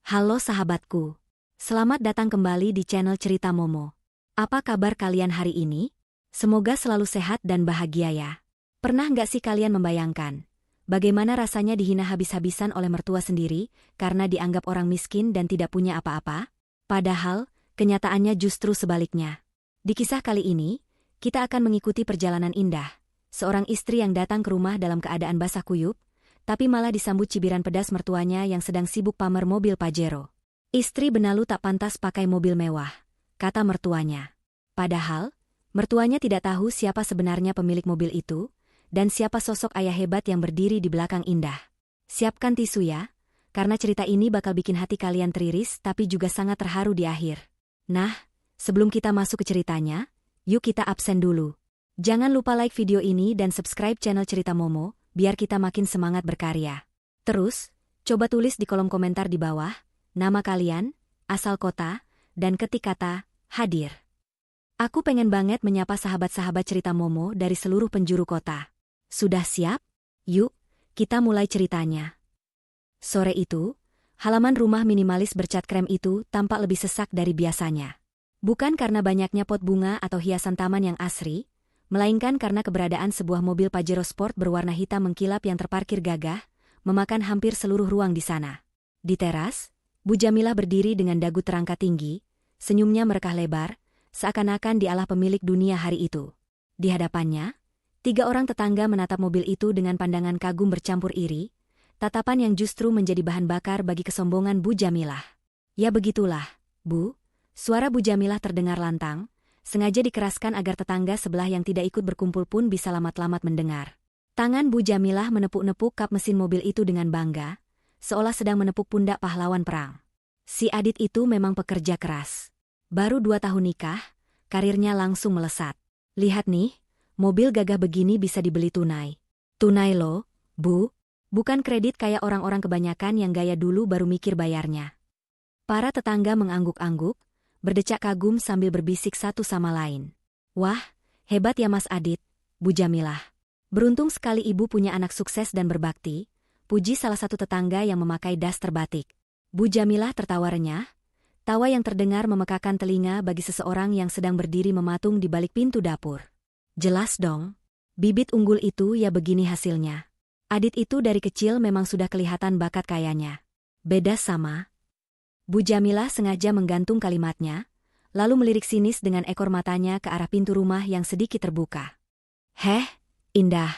Halo sahabatku. Selamat datang kembali di channel Cerita Momo. Apa kabar kalian hari ini? Semoga selalu sehat dan bahagia ya. Pernah nggak sih kalian membayangkan bagaimana rasanya dihina habis-habisan oleh mertua sendiri karena dianggap orang miskin dan tidak punya apa-apa? Padahal, kenyataannya justru sebaliknya. Di kisah kali ini, kita akan mengikuti perjalanan indah. Seorang istri yang datang ke rumah dalam keadaan basah kuyup, tapi malah disambut cibiran pedas mertuanya yang sedang sibuk pamer mobil Pajero. Istri benalu tak pantas pakai mobil mewah, kata mertuanya. Padahal, mertuanya tidak tahu siapa sebenarnya pemilik mobil itu, dan siapa sosok ayah hebat yang berdiri di belakang Indah. Siapkan tisu ya, karena cerita ini bakal bikin hati kalian teriris tapi juga sangat terharu di akhir. Nah, sebelum kita masuk ke ceritanya, yuk kita absen dulu. Jangan lupa like video ini dan subscribe channel Cerita Momo, biar kita makin semangat berkarya. Terus, coba tulis di kolom komentar di bawah, nama kalian, asal kota, dan ketik kata, hadir. Aku pengen banget menyapa sahabat-sahabat Cerita Momo dari seluruh penjuru kota. Sudah siap? Yuk, kita mulai ceritanya. Sore itu, halaman rumah minimalis bercat krem itu tampak lebih sesak dari biasanya. Bukan karena banyaknya pot bunga atau hiasan taman yang asri, melainkan karena keberadaan sebuah mobil Pajero Sport berwarna hitam mengkilap yang terparkir gagah, memakan hampir seluruh ruang di sana. Di teras, Bu Jamilah berdiri dengan dagu terangkat tinggi, senyumnya merekah lebar, seakan-akan dialah pemilik dunia hari itu. Di hadapannya, 3 orang tetangga menatap mobil itu dengan pandangan kagum bercampur iri, tatapan yang justru menjadi bahan bakar bagi kesombongan Bu Jamilah. Ya begitulah, Bu, suara Bu Jamilah terdengar lantang, sengaja dikeraskan agar tetangga sebelah yang tidak ikut berkumpul pun bisa lamat-lamat mendengar. Tangan Bu Jamilah menepuk-nepuk kap mesin mobil itu dengan bangga, seolah sedang menepuk pundak pahlawan perang. Si Adit itu memang pekerja keras. Baru 2 tahun nikah, karirnya langsung melesat. Lihat nih, mobil gagah begini bisa dibeli tunai. Tunai loh, Bu, bukan kredit kayak orang-orang kebanyakan yang gaya dulu baru mikir bayarnya. Para tetangga mengangguk-angguk, berdecak kagum sambil berbisik satu sama lain. Wah, hebat ya Mas Adit, Bu Jamilah. Beruntung sekali ibu punya anak sukses dan berbakti, puji salah satu tetangga yang memakai daster batik. Bu Jamilah tertawa renyah, tawa yang terdengar memekakan telinga bagi seseorang yang sedang berdiri mematung di balik pintu dapur. Jelas dong, bibit unggul itu ya begini hasilnya. Adit itu dari kecil memang sudah kelihatan bakat kayanya. Beda sama Bu Jamilah sengaja menggantung kalimatnya, lalu melirik sinis dengan ekor matanya ke arah pintu rumah yang sedikit terbuka. Heh, Indah,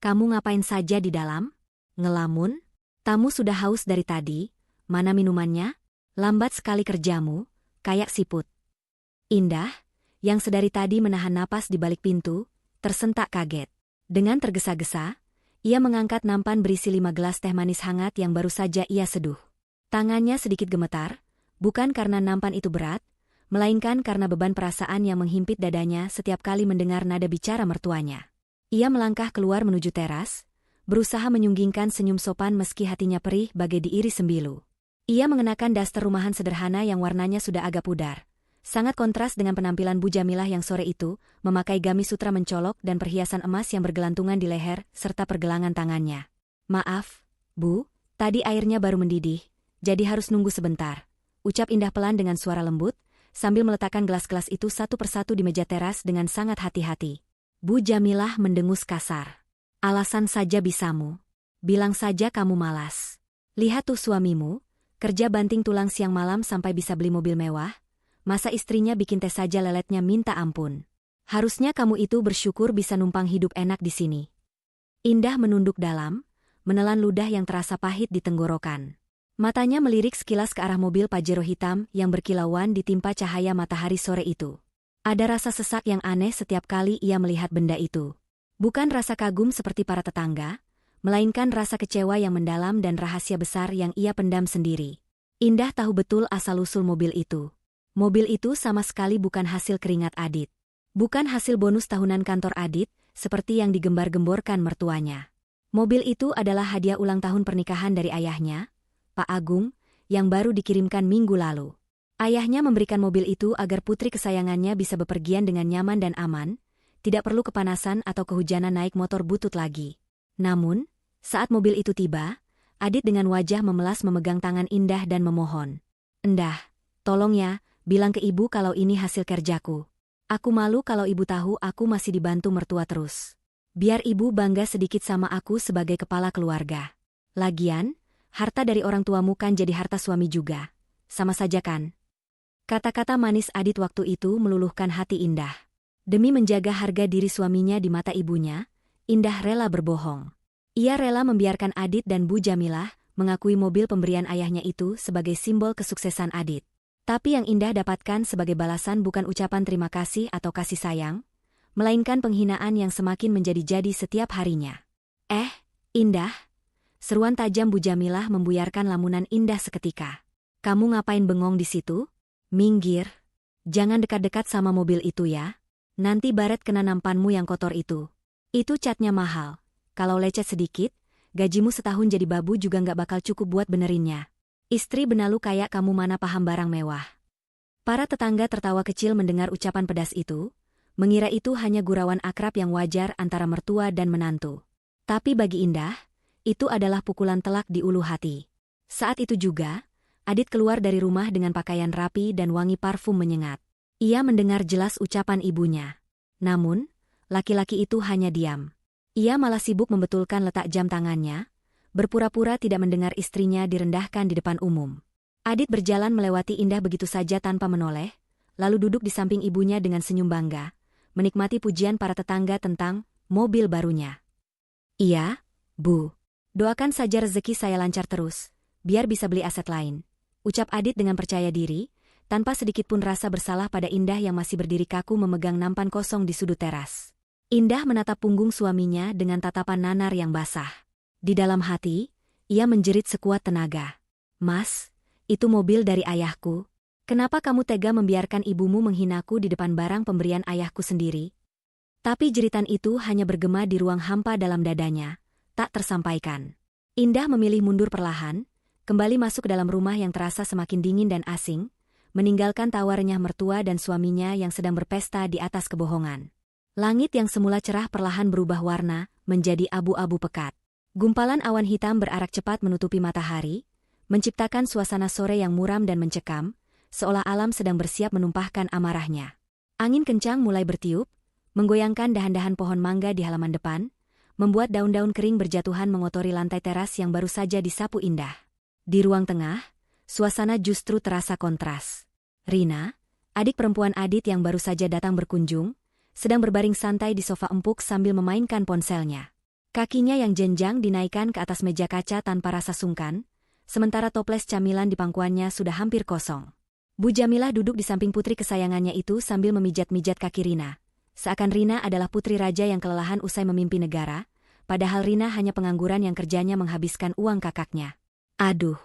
kamu ngapain saja di dalam? Ngelamun? Tamu sudah haus dari tadi, mana minumannya? Lambat sekali kerjamu, kayak siput. Indah, yang sedari tadi menahan napas di balik pintu, tersentak kaget. Dengan tergesa-gesa, ia mengangkat nampan berisi 5 gelas teh manis hangat yang baru saja ia seduh. Tangannya sedikit gemetar, bukan karena nampan itu berat, melainkan karena beban perasaan yang menghimpit dadanya setiap kali mendengar nada bicara mertuanya. Ia melangkah keluar menuju teras, berusaha menyunggingkan senyum sopan meski hatinya perih bagai diiris sembilu. Ia mengenakan daster rumahan sederhana yang warnanya sudah agak pudar. Sangat kontras dengan penampilan Bu Jamilah yang sore itu, memakai gamis sutra mencolok dan perhiasan emas yang bergelantungan di leher serta pergelangan tangannya. Maaf, Bu, tadi airnya baru mendidih, jadi harus nunggu sebentar, ucap Indah pelan dengan suara lembut, sambil meletakkan gelas-gelas itu satu persatu di meja teras dengan sangat hati-hati. Bu Jamilah mendengus kasar. Alasan saja bisamu. Bilang saja kamu malas. Lihat tuh suamimu, kerja banting tulang siang malam sampai bisa beli mobil mewah, masa istrinya bikin teh saja leletnya minta ampun. Harusnya kamu itu bersyukur bisa numpang hidup enak di sini. Indah menunduk dalam, menelan ludah yang terasa pahit di tenggorokan. Matanya melirik sekilas ke arah mobil Pajero hitam yang berkilauan ditimpa cahaya matahari sore itu. Ada rasa sesak yang aneh setiap kali ia melihat benda itu. Bukan rasa kagum seperti para tetangga, melainkan rasa kecewa yang mendalam dan rahasia besar yang ia pendam sendiri. Indah tahu betul asal-usul mobil itu. Mobil itu sama sekali bukan hasil keringat Adit. Bukan hasil bonus tahunan kantor Adit, seperti yang digembar-gemborkan mertuanya. Mobil itu adalah hadiah ulang tahun pernikahan dari ayahnya, Pak Agung, yang baru dikirimkan minggu lalu. Ayahnya memberikan mobil itu agar putri kesayangannya bisa bepergian dengan nyaman dan aman, tidak perlu kepanasan atau kehujanan naik motor butut lagi. Namun, saat mobil itu tiba, Adit dengan wajah memelas memegang tangan Indah dan memohon. "Endah, tolong ya, bilang ke ibu kalau ini hasil kerjaku. Aku malu kalau ibu tahu aku masih dibantu mertua terus. Biar ibu bangga sedikit sama aku sebagai kepala keluarga. Lagian, harta dari orang tuamu kan jadi harta suami juga. Sama saja kan?" Kata-kata manis Adit waktu itu meluluhkan hati Indah. Demi menjaga harga diri suaminya di mata ibunya, Indah rela berbohong. Ia rela membiarkan Adit dan Bu Jamilah mengakui mobil pemberian ayahnya itu sebagai simbol kesuksesan Adit. Tapi yang Indah dapatkan sebagai balasan bukan ucapan terima kasih atau kasih sayang, melainkan penghinaan yang semakin menjadi-jadi setiap harinya. Indah!" Seruan tajam Bu Jamilah membuyarkan lamunan Indah seketika. "Kamu ngapain bengong di situ? Minggir. Jangan dekat-dekat sama mobil itu ya. Nanti baret kena nampanmu yang kotor itu. Itu catnya mahal. Kalau lecet sedikit, gajimu setahun jadi babu juga nggak bakal cukup buat benerinnya. Istri benalu kayak kamu mana paham barang mewah." Para tetangga tertawa kecil mendengar ucapan pedas itu, mengira itu hanya gurauan akrab yang wajar antara mertua dan menantu. Tapi bagi Indah, itu adalah pukulan telak di ulu hati. Saat itu juga, Adit keluar dari rumah dengan pakaian rapi dan wangi parfum menyengat. Ia mendengar jelas ucapan ibunya. Namun, laki-laki itu hanya diam. Ia malah sibuk membetulkan letak jam tangannya, berpura-pura tidak mendengar istrinya direndahkan di depan umum. Adit berjalan melewati Indah begitu saja tanpa menoleh, lalu duduk di samping ibunya dengan senyum bangga, menikmati pujian para tetangga tentang mobil barunya. "Iya, Bu. Doakan saja rezeki saya lancar terus, biar bisa beli aset lain," ucap Adit dengan percaya diri, tanpa sedikitpun rasa bersalah pada Indah yang masih berdiri kaku memegang nampan kosong di sudut teras. Indah menatap punggung suaminya dengan tatapan nanar yang basah. Di dalam hati, ia menjerit sekuat tenaga. "Mas, itu mobil dari ayahku. Kenapa kamu tega membiarkan ibumu menghinaku di depan barang pemberian ayahku sendiri?" Tapi jeritan itu hanya bergema di ruang hampa dalam dadanya, tak tersampaikan. Indah memilih mundur perlahan, kembali masuk ke dalam rumah yang terasa semakin dingin dan asing, meninggalkan tawa renyah mertua dan suaminya yang sedang berpesta di atas kebohongan. Langit yang semula cerah perlahan berubah warna, menjadi abu-abu pekat. Gumpalan awan hitam berarak cepat menutupi matahari, menciptakan suasana sore yang muram dan mencekam, seolah alam sedang bersiap menumpahkan amarahnya. Angin kencang mulai bertiup, menggoyangkan dahan-dahan pohon mangga di halaman depan, membuat daun-daun kering berjatuhan mengotori lantai teras yang baru saja disapu Indah. Di ruang tengah, suasana justru terasa kontras. Rina, adik perempuan Adit yang baru saja datang berkunjung, sedang berbaring santai di sofa empuk sambil memainkan ponselnya. Kakinya yang jenjang dinaikkan ke atas meja kaca tanpa rasa sungkan, sementara toples camilan di pangkuannya sudah hampir kosong. Bu Jamilah duduk di samping putri kesayangannya itu sambil memijat-mijat kaki Rina. Seakan Rina adalah putri raja yang kelelahan usai memimpin negara, padahal Rina hanya pengangguran yang kerjanya menghabiskan uang kakaknya. "Aduh,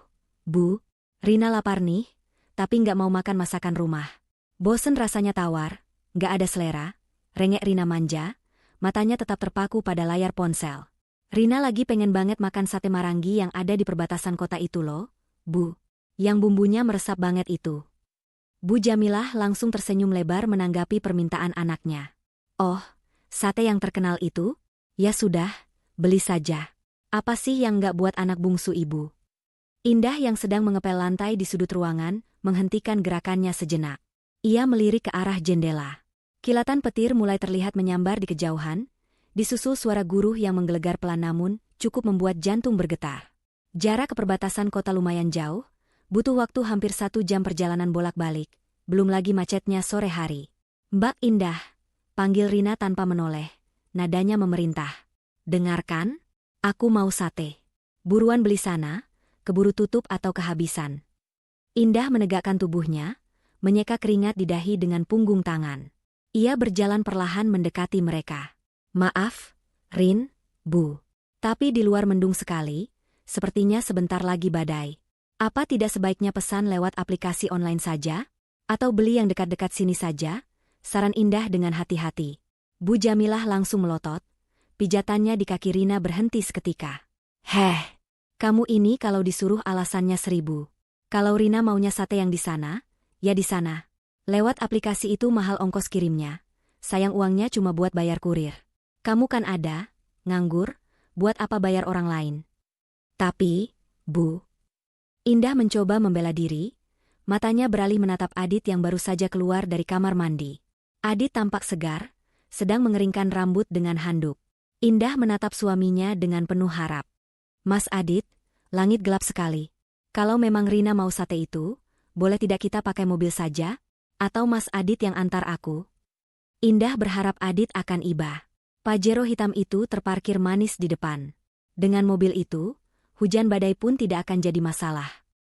Bu, Rina lapar nih, tapi nggak mau makan masakan rumah. Bosen rasanya tawar, nggak ada selera," rengek Rina manja, matanya tetap terpaku pada layar ponsel. "Rina lagi pengen banget makan sate marangi yang ada di perbatasan kota itu loh, Bu. Yang bumbunya meresap banget itu." Bu Jamilah langsung tersenyum lebar menanggapi permintaan anaknya. "Oh, sate yang terkenal itu? Ya sudah, beli saja. Apa sih yang nggak buat anak bungsu ibu?" Indah yang sedang mengepel lantai di sudut ruangan, menghentikan gerakannya sejenak. Ia melirik ke arah jendela. Kilatan petir mulai terlihat menyambar di kejauhan, disusul suara guruh yang menggelegar pelan namun cukup membuat jantung bergetar. Jarak ke perbatasan kota lumayan jauh, butuh waktu hampir 1 jam perjalanan bolak-balik, belum lagi macetnya sore hari. "Mbak Indah," panggil Rina tanpa menoleh, nadanya memerintah. "Dengarkan, aku mau sate. Buruan beli sana, keburu tutup atau kehabisan." Indah menegakkan tubuhnya, menyeka keringat di dahi dengan punggung tangan. Ia berjalan perlahan mendekati mereka. "Maaf, Rin, Bu. Tapi di luar mendung sekali, sepertinya sebentar lagi badai. Apa tidak sebaiknya pesan lewat aplikasi online saja? Atau beli yang dekat-dekat sini saja?" saran Indah dengan hati-hati. Bu Jamilah langsung melotot, pijatannya di kaki Rina berhenti seketika. Kamu ini kalau disuruh alasannya 1000. Kalau Rina maunya sate yang di sana, ya di sana. Lewat aplikasi itu mahal ongkos kirimnya. Sayang uangnya cuma buat bayar kurir. Kamu kan ada, nganggur, buat apa bayar orang lain? Tapi, Bu. Indah mencoba membela diri, matanya beralih menatap Adit yang baru saja keluar dari kamar mandi. Adit tampak segar, sedang mengeringkan rambut dengan handuk. Indah menatap suaminya dengan penuh harap. Mas Adit, langit gelap sekali. Kalau memang Rina mau sate itu, boleh tidak kita pakai mobil saja? Atau Mas Adit yang antar aku? Indah berharap Adit akan iba. Pajero hitam itu terparkir manis di depan. Dengan mobil itu, hujan badai pun tidak akan jadi masalah.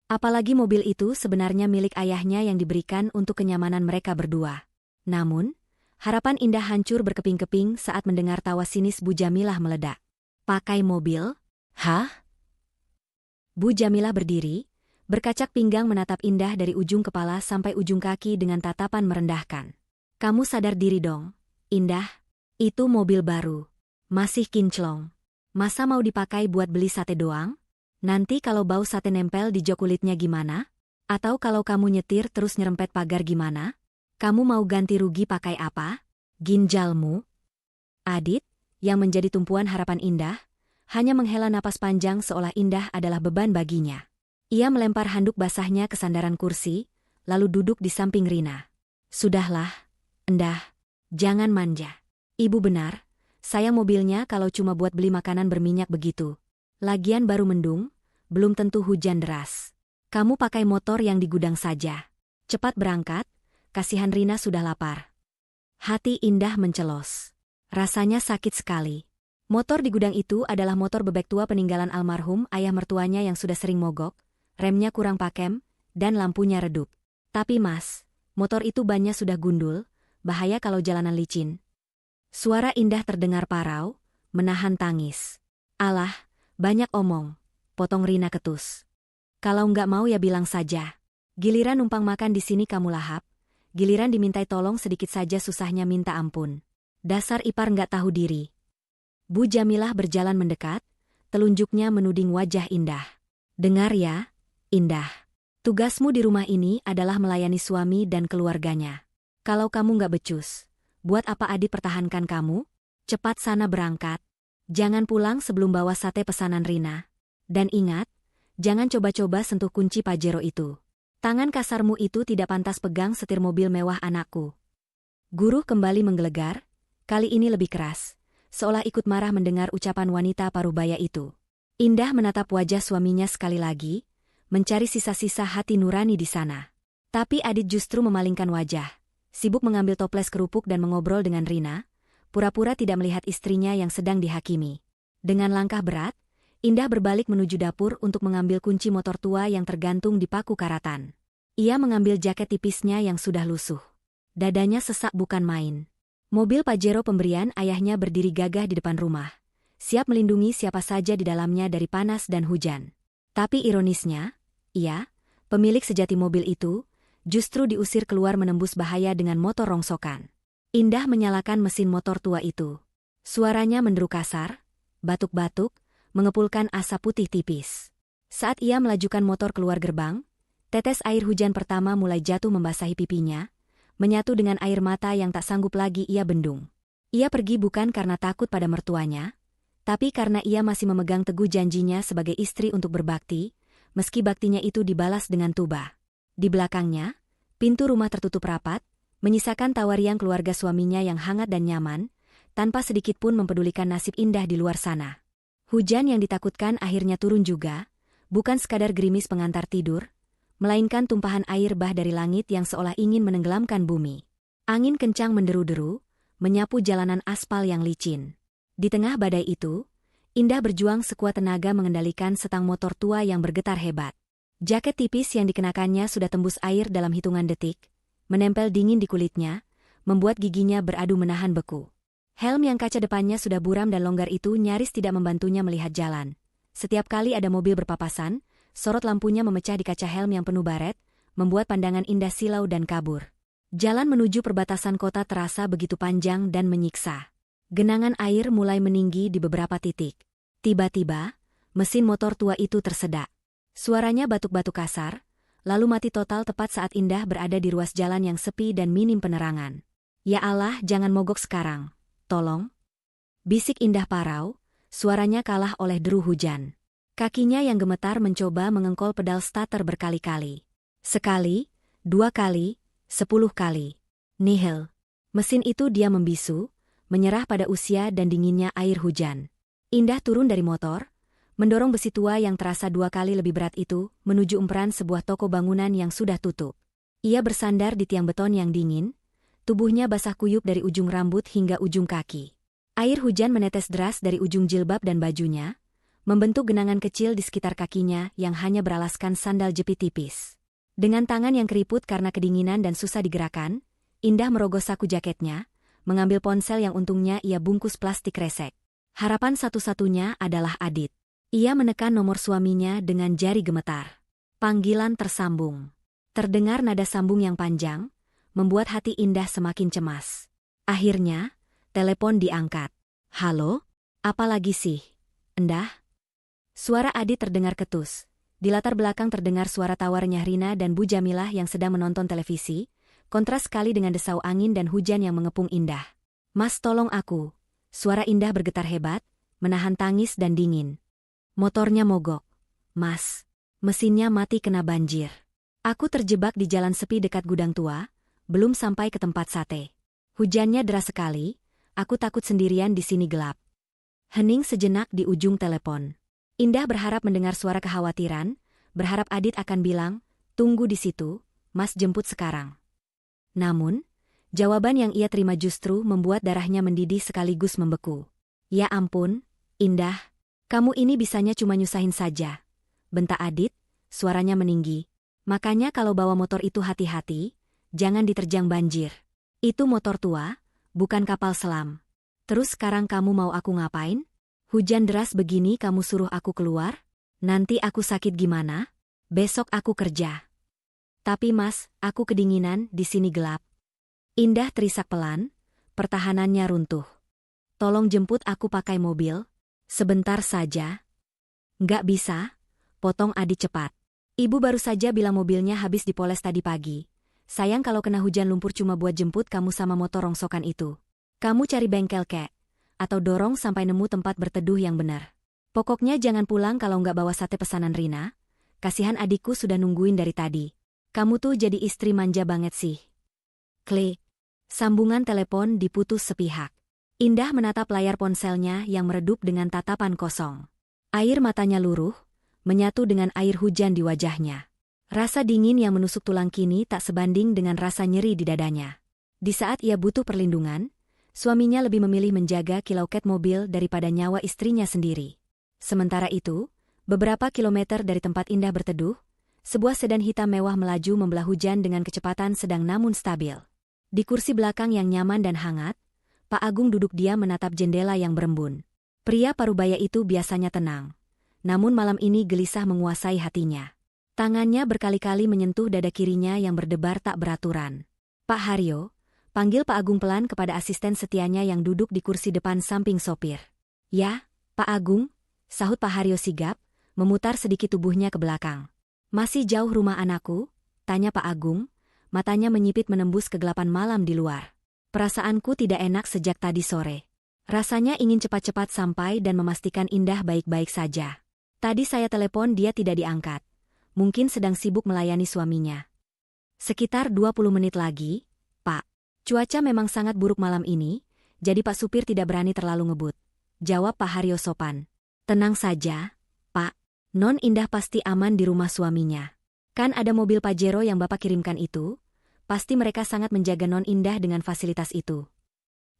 Apalagi mobil itu sebenarnya milik ayahnya yang diberikan untuk kenyamanan mereka berdua. Namun, harapan Indah hancur berkeping-keping saat mendengar tawa sinis Bu Jamilah meledak. Pakai mobil? Hah? Bu Jamilah berdiri, berkacak pinggang menatap Indah dari ujung kepala sampai ujung kaki dengan tatapan merendahkan. Kamu sadar diri dong, Indah? Itu mobil baru. Masih kinclong. Masa mau dipakai buat beli sate doang? Nanti kalau bau sate nempel di jok kulitnya gimana? Atau kalau kamu nyetir terus nyerempet pagar gimana? Kamu mau ganti rugi pakai apa? Ginjalmu? Adit, yang menjadi tumpuan harapan Indah, hanya menghela napas panjang seolah Indah adalah beban baginya. Ia melempar handuk basahnya ke sandaran kursi, lalu duduk di samping Rina. Sudahlah, Indah, jangan manja. Ibu benar, sayang mobilnya kalau cuma buat beli makanan berminyak begitu. Lagian baru mendung, belum tentu hujan deras. Kamu pakai motor yang di gudang saja. Cepat berangkat, kasihan Rina sudah lapar. Hati Indah mencelos. Rasanya sakit sekali. Motor di gudang itu adalah motor bebek tua peninggalan almarhum ayah mertuanya yang sudah sering mogok, remnya kurang pakem, dan lampunya redup. Tapi mas, motor itu bannya sudah gundul, bahaya kalau jalanan licin. Suara Indah terdengar parau, menahan tangis. Alah, banyak omong, potong Rina ketus. Kalau nggak mau ya bilang saja. Giliran numpang makan di sini kamu lahap, giliran dimintai tolong sedikit saja susahnya minta ampun. Dasar ipar nggak tahu diri. Bu Jamilah berjalan mendekat, telunjuknya menuding wajah Indah. Dengar ya, Indah. Tugasmu di rumah ini adalah melayani suami dan keluarganya. Kalau kamu nggak becus, buat apa Adit pertahankan kamu? Cepat sana berangkat. Jangan pulang sebelum bawa sate pesanan Rina. Dan ingat, jangan coba-coba sentuh kunci Pajero itu. Tangan kasarmu itu tidak pantas pegang setir mobil mewah anakku. Guru kembali menggelegar, kali ini lebih keras, seolah ikut marah mendengar ucapan wanita parubaya itu. Indah menatap wajah suaminya sekali lagi, mencari sisa-sisa hati nurani di sana. Tapi Adit justru memalingkan wajah, sibuk mengambil toples kerupuk dan mengobrol dengan Rina, pura-pura tidak melihat istrinya yang sedang dihakimi. Dengan langkah berat, Indah berbalik menuju dapur untuk mengambil kunci motor tua yang tergantung di paku karatan. Ia mengambil jaket tipisnya yang sudah lusuh. Dadanya sesak bukan main. Mobil Pajero pemberian ayahnya berdiri gagah di depan rumah, siap melindungi siapa saja di dalamnya dari panas dan hujan. Tapi ironisnya, ia, pemilik sejati mobil itu, justru diusir keluar menembus bahaya dengan motor rongsokan. Indah menyalakan mesin motor tua itu. Suaranya menderu kasar, batuk-batuk, mengepulkan asap putih tipis. Saat ia melajukan motor keluar gerbang, tetes air hujan pertama mulai jatuh membasahi pipinya, menyatu dengan air mata yang tak sanggup lagi ia bendung. Ia pergi bukan karena takut pada mertuanya, tapi karena ia masih memegang teguh janjinya sebagai istri untuk berbakti, meski baktinya itu dibalas dengan tuba. Di belakangnya, pintu rumah tertutup rapat, menyisakan tawa riang keluarga suaminya yang hangat dan nyaman, tanpa sedikit pun mempedulikan nasib Indah di luar sana. Hujan yang ditakutkan akhirnya turun juga, bukan sekadar gerimis pengantar tidur, melainkan tumpahan air bah dari langit yang seolah ingin menenggelamkan bumi. Angin kencang menderu-deru, menyapu jalanan aspal yang licin. Di tengah badai itu, Indah berjuang sekuat tenaga mengendalikan setang motor tua yang bergetar hebat. Jaket tipis yang dikenakannya sudah tembus air dalam hitungan detik, menempel dingin di kulitnya, membuat giginya beradu menahan beku. Helm yang kaca depannya sudah buram dan longgar itu nyaris tidak membantunya melihat jalan. Setiap kali ada mobil berpapasan, sorot lampunya memecah di kaca helm yang penuh baret, membuat pandangan Indah silau dan kabur. Jalan menuju perbatasan kota terasa begitu panjang dan menyiksa. Genangan air mulai meninggi di beberapa titik. Tiba-tiba, mesin motor tua itu tersedak. Suaranya batuk-batuk kasar, lalu mati total tepat saat Indah berada di ruas jalan yang sepi dan minim penerangan. Ya Allah, jangan mogok sekarang. Tolong. Bisik Indah parau, suaranya kalah oleh deru hujan. Kakinya yang gemetar mencoba mengengkol pedal starter berkali-kali. Sekali, 2 kali, 10 kali. Nihil. Mesin itu diam membisu, menyerah pada usia dan dinginnya air hujan. Indah turun dari motor, mendorong besi tua yang terasa 2 kali lebih berat itu menuju emperan sebuah toko bangunan yang sudah tutup. Ia bersandar di tiang beton yang dingin, tubuhnya basah kuyup dari ujung rambut hingga ujung kaki. Air hujan menetes deras dari ujung jilbab dan bajunya, membentuk genangan kecil di sekitar kakinya yang hanya beralaskan sandal jepit tipis. Dengan tangan yang keriput karena kedinginan dan susah digerakkan, Indah merogoh saku jaketnya, mengambil ponsel yang untungnya ia bungkus plastik resek. Harapan satu-satunya adalah Adit. Ia menekan nomor suaminya dengan jari gemetar. Panggilan tersambung. Terdengar nada sambung yang panjang, membuat hati Indah semakin cemas. Akhirnya, telepon diangkat. "Halo? Apa lagi sih, Endah?" Suara Adit terdengar ketus. Di latar belakang terdengar suara tawarnya Rina dan Bu Jamilah yang sedang menonton televisi, kontras sekali dengan desau angin dan hujan yang mengepung Indah. "Mas, tolong aku." Suara Indah bergetar hebat, menahan tangis dan dingin. "Motornya mogok. Mas. Mesinnya mati kena banjir. Aku terjebak di jalan sepi dekat gudang tua, belum sampai ke tempat sate. Hujannya deras sekali, aku takut sendirian di sini gelap." Hening sejenak di ujung telepon. Indah berharap mendengar suara kekhawatiran, berharap Adit akan bilang, "Tunggu di situ, Mas jemput sekarang." Namun, jawaban yang ia terima justru membuat darahnya mendidih sekaligus membeku. "Ya ampun, Indah, kamu ini bisanya cuma nyusahin saja," bentak Adit, suaranya meninggi. "Makanya kalau bawa motor itu hati-hati, jangan diterjang banjir. Itu motor tua, bukan kapal selam. Terus sekarang kamu mau aku ngapain? Hujan deras begini kamu suruh aku keluar? Nanti aku sakit gimana? Besok aku kerja." "Tapi Mas, aku kedinginan, di sini gelap." Indah terisak pelan, pertahanannya runtuh. "Tolong jemput aku pakai mobil. Sebentar saja." "Nggak bisa," potong Adit cepat. "Ibu baru saja bilang mobilnya habis dipoles tadi pagi. Sayang kalau kena hujan lumpur cuma buat jemput kamu sama motor rongsokan itu. Kamu cari bengkel kek, atau dorong sampai nemu tempat berteduh yang benar. Pokoknya jangan pulang kalau nggak bawa sate pesanan Rina. Kasihan adikku sudah nungguin dari tadi. Kamu tuh jadi istri manja banget sih." Klik. Sambungan telepon diputus sepihak. Indah menatap layar ponselnya yang meredup dengan tatapan kosong. Air matanya luruh, menyatu dengan air hujan di wajahnya. Rasa dingin yang menusuk tulang kini tak sebanding dengan rasa nyeri di dadanya. Di saat ia butuh perlindungan, suaminya lebih memilih menjaga kilauket mobil daripada nyawa istrinya sendiri. Sementara itu, beberapa kilometer dari tempat Indah berteduh, sebuah sedan hitam mewah melaju membelah hujan dengan kecepatan sedang namun stabil. Di kursi belakang yang nyaman dan hangat, Pak Agung duduk diam menatap jendela yang berembun. Pria parubaya itu biasanya tenang, namun malam ini gelisah menguasai hatinya. Tangannya berkali-kali menyentuh dada kirinya yang berdebar tak beraturan. "Pak Haryo," panggil Pak Agung pelan kepada asisten setianya yang duduk di kursi depan samping sopir. "Ya, Pak Agung," sahut Pak Haryo sigap, memutar sedikit tubuhnya ke belakang. "Masih jauh rumah anakku?" tanya Pak Agung, matanya menyipit menembus kegelapan malam di luar. "Perasaanku tidak enak sejak tadi sore. Rasanya ingin cepat-cepat sampai dan memastikan Indah baik-baik saja. Tadi saya telepon dia tidak diangkat. Mungkin sedang sibuk melayani suaminya." "Sekitar 20 menit lagi, Pak. Cuaca memang sangat buruk malam ini, jadi Pak supir tidak berani terlalu ngebut," jawab Pak Haryo sopan. "Tenang saja, Pak. Non Indah pasti aman di rumah suaminya. Kan ada mobil Pajero yang Bapak kirimkan itu, pasti mereka sangat menjaga Non Indah dengan fasilitas itu."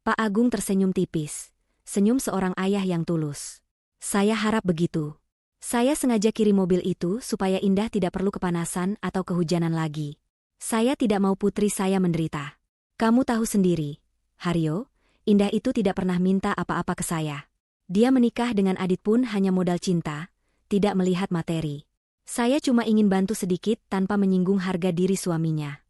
Pak Agung tersenyum tipis, senyum seorang ayah yang tulus. "Saya harap begitu. Saya sengaja kirim mobil itu supaya Indah tidak perlu kepanasan atau kehujanan lagi. Saya tidak mau putri saya menderita. Kamu tahu sendiri, Haryo, Indah itu tidak pernah minta apa-apa ke saya. Dia menikah dengan Adit pun hanya modal cinta, tidak melihat materi. Saya cuma ingin bantu sedikit tanpa menyinggung harga diri suaminya."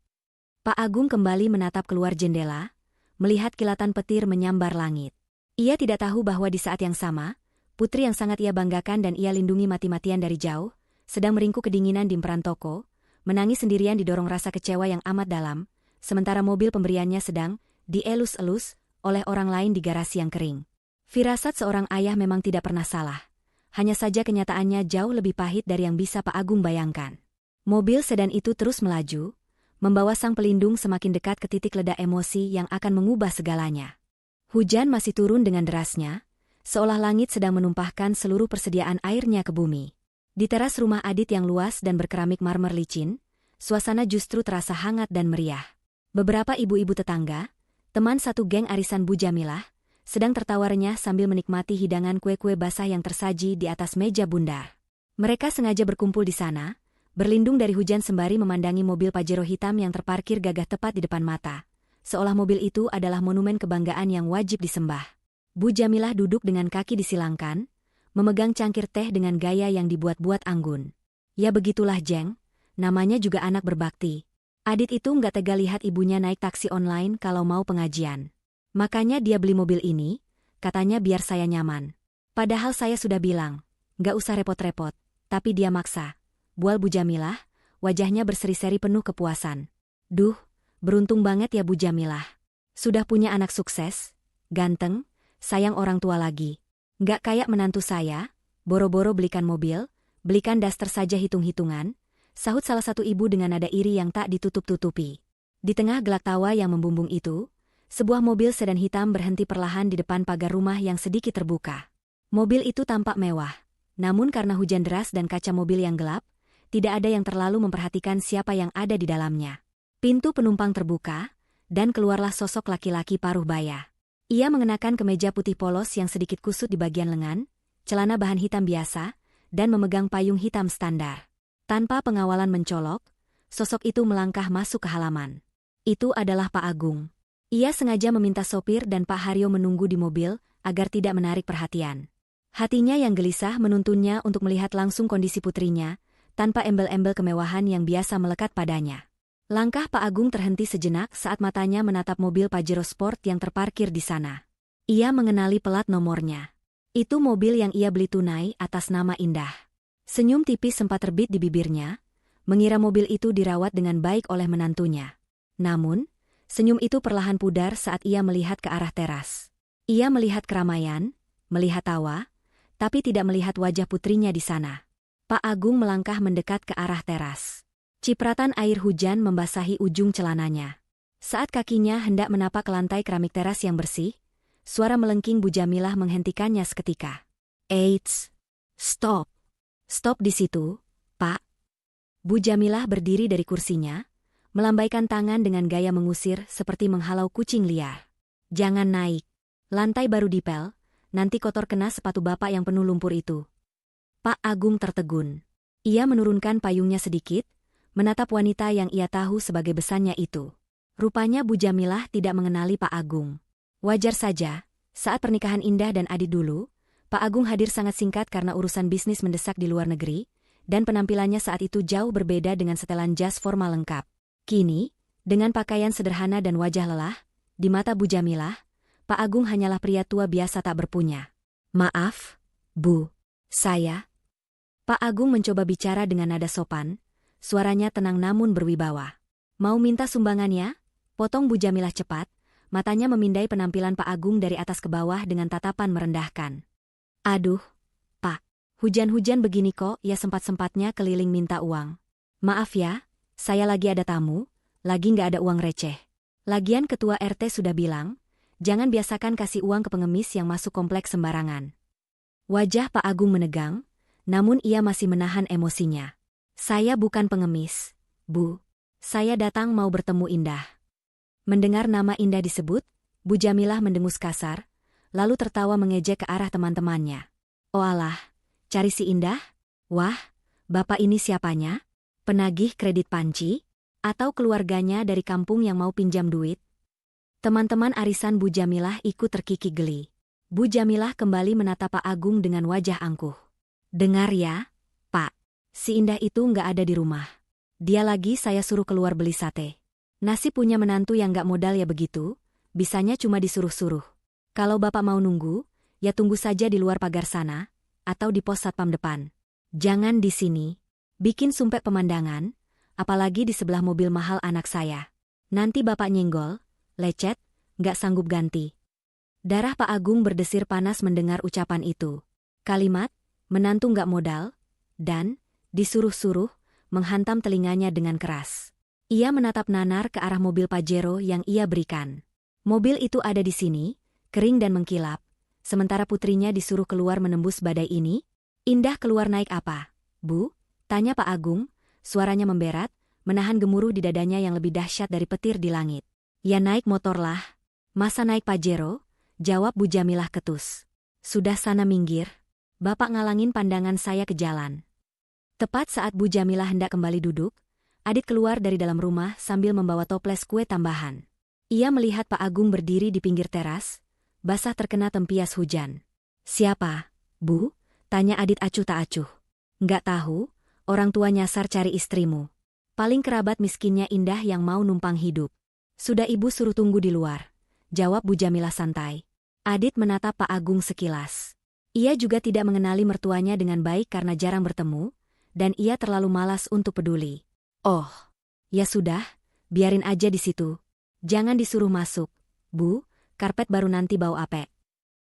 Pak Agung kembali menatap keluar jendela, melihat kilatan petir menyambar langit. Ia tidak tahu bahwa di saat yang sama, putri yang sangat ia banggakan dan ia lindungi mati-matian dari jauh, sedang meringkuk kedinginan di emperan toko, menangis sendirian didorong rasa kecewa yang amat dalam, sementara mobil pemberiannya sedang dielus-elus oleh orang lain di garasi yang kering. Firasat seorang ayah memang tidak pernah salah. hanya saja kenyataannya jauh lebih pahit dari yang bisa Pak Agung bayangkan. Mobil sedan itu terus melaju, membawa sang pelindung semakin dekat ke titik ledak emosi yang akan mengubah segalanya. Hujan masih turun dengan derasnya, seolah langit sedang menumpahkan seluruh persediaan airnya ke bumi. Di teras rumah Adit yang luas dan berkeramik marmer licin, suasana justru terasa hangat dan meriah. Beberapa ibu-ibu tetangga, teman satu geng arisan Bu Jamilah, sedang tertawa renyah sambil menikmati hidangan kue-kue basah yang tersaji di atas meja bundar. Mereka sengaja berkumpul di sana, berlindung dari hujan sembari memandangi mobil Pajero hitam yang terparkir gagah tepat di depan mata, seolah mobil itu adalah monumen kebanggaan yang wajib disembah. Bu Jamilah duduk dengan kaki disilangkan, memegang cangkir teh dengan gaya yang dibuat-buat anggun. Ya begitulah Jeng, namanya juga anak berbakti. Adit itu nggak tega lihat ibunya naik taksi online kalau mau pengajian. Makanya dia beli mobil ini, katanya biar saya nyaman. Padahal saya sudah bilang, nggak usah repot-repot, tapi dia maksa. Bual Bu Jamilah, wajahnya berseri-seri penuh kepuasan. Duh, beruntung banget ya Bu Jamilah. Sudah punya anak sukses, ganteng, sayang orang tua lagi. Nggak kayak menantu saya, boro-boro belikan mobil, belikan daster saja hitung-hitungan, sahut salah satu ibu dengan nada iri yang tak ditutup-tutupi. Di tengah gelak tawa yang membumbung itu, sebuah mobil sedan hitam berhenti perlahan di depan pagar rumah yang sedikit terbuka. Mobil itu tampak mewah, namun karena hujan deras dan kaca mobil yang gelap, tidak ada yang terlalu memperhatikan siapa yang ada di dalamnya. Pintu penumpang terbuka, dan keluarlah sosok laki-laki paruh baya. Ia mengenakan kemeja putih polos yang sedikit kusut di bagian lengan, celana bahan hitam biasa, dan memegang payung hitam standar. Tanpa pengawalan mencolok, sosok itu melangkah masuk ke halaman. Itu adalah Pak Agung. Ia sengaja meminta sopir dan Pak Haryo menunggu di mobil agar tidak menarik perhatian. Hatinya yang gelisah menuntunnya untuk melihat langsung kondisi putrinya, tanpa embel-embel kemewahan yang biasa melekat padanya. Langkah Pak Agung terhenti sejenak saat matanya menatap mobil Pajero Sport yang terparkir di sana. Ia mengenali pelat nomornya. Itu mobil yang ia beli tunai atas nama Indah. Senyum tipis sempat terbit di bibirnya, mengira mobil itu dirawat dengan baik oleh menantunya. Namun, senyum itu perlahan pudar saat ia melihat ke arah teras. Ia melihat keramaian, melihat tawa, tapi tidak melihat wajah putrinya di sana. Pak Agung melangkah mendekat ke arah teras. Cipratan air hujan membasahi ujung celananya. Saat kakinya hendak menapak ke lantai keramik teras yang bersih, suara melengking Bu Jamilah menghentikannya seketika. Eits! Stop! Stop di situ, Pak. Bu Jamilah berdiri dari kursinya, melambaikan tangan dengan gaya mengusir seperti menghalau kucing liar. Jangan naik. Lantai baru dipel, nanti kotor kena sepatu bapak yang penuh lumpur itu. Pak Agung tertegun. Ia menurunkan payungnya sedikit, menatap wanita yang ia tahu sebagai besannya itu. Rupanya Bu Jamilah tidak mengenali Pak Agung. Wajar saja, saat pernikahan Indah dan Adit dulu, Pak Agung hadir sangat singkat karena urusan bisnis mendesak di luar negeri, dan penampilannya saat itu jauh berbeda dengan setelan jas formal lengkap. Kini, dengan pakaian sederhana dan wajah lelah, di mata Bu Jamilah, Pak Agung hanyalah pria tua biasa tak berpunya. Maaf, Bu. Saya. Pak Agung mencoba bicara dengan nada sopan, suaranya tenang namun berwibawa. Mau minta sumbangannya? Potong Bu Jamilah cepat, matanya memindai penampilan Pak Agung dari atas ke bawah dengan tatapan merendahkan. Aduh, Pak. Hujan-hujan begini kok ya sempat-sempatnya keliling minta uang. Maaf ya, saya lagi ada tamu, lagi nggak ada uang receh. Lagian ketua RT sudah bilang, jangan biasakan kasih uang ke pengemis yang masuk kompleks sembarangan. Wajah Pak Agung menegang, namun ia masih menahan emosinya. Saya bukan pengemis, Bu. Saya datang mau bertemu Indah. Mendengar nama Indah disebut, Bu Jamilah mendengus kasar, lalu tertawa mengejek ke arah teman-temannya. Oh alah, cari si Indah? Wah, bapak ini siapanya? Penagih kredit panci? Atau keluarganya dari kampung yang mau pinjam duit? Teman-teman arisan Bu Jamilah ikut terkikik geli. Bu Jamilah kembali menatap Pak Agung dengan wajah angkuh. Dengar ya, Pak. Si Indah itu nggak ada di rumah. Dia lagi saya suruh keluar beli sate. Nasib punya menantu yang nggak modal ya begitu, bisanya cuma disuruh-suruh. Kalau bapak mau nunggu, ya tunggu saja di luar pagar sana, atau di pos satpam depan. Jangan di sini. Bikin sumpek pemandangan, apalagi di sebelah mobil mahal anak saya. Nanti bapak nyenggol, lecet, nggak sanggup ganti. Darah Pak Agung berdesir panas mendengar ucapan itu. Kalimat, menantu nggak modal, dan, disuruh-suruh, menghantam telinganya dengan keras. Ia menatap nanar ke arah mobil Pajero yang ia berikan. Mobil itu ada di sini, kering dan mengkilap, sementara putrinya disuruh keluar menembus badai ini. Indah keluar naik apa, Bu? Tanya Pak Agung, suaranya memberat, menahan gemuruh di dadanya yang lebih dahsyat dari petir di langit. Ya naik motor lah. Masa naik Pajero? Jawab Bu Jamilah ketus. Sudah sana minggir. Bapak ngalangin pandangan saya ke jalan. Tepat saat Bu Jamilah hendak kembali duduk, Adit keluar dari dalam rumah sambil membawa toples kue tambahan. Ia melihat Pak Agung berdiri di pinggir teras, basah terkena tempias hujan. Siapa, Bu? Tanya Adit acuh tak acuh. Nggak tahu, orang tua nyasar cari istrimu. Paling kerabat miskinnya Indah yang mau numpang hidup. Sudah ibu suruh tunggu di luar. Jawab Bu Jamilah santai. Adit menatap Pak Agung sekilas. Ia juga tidak mengenali mertuanya dengan baik karena jarang bertemu, dan ia terlalu malas untuk peduli. Oh, ya sudah, biarin aja di situ. Jangan disuruh masuk, Bu, karpet baru nanti bau apek.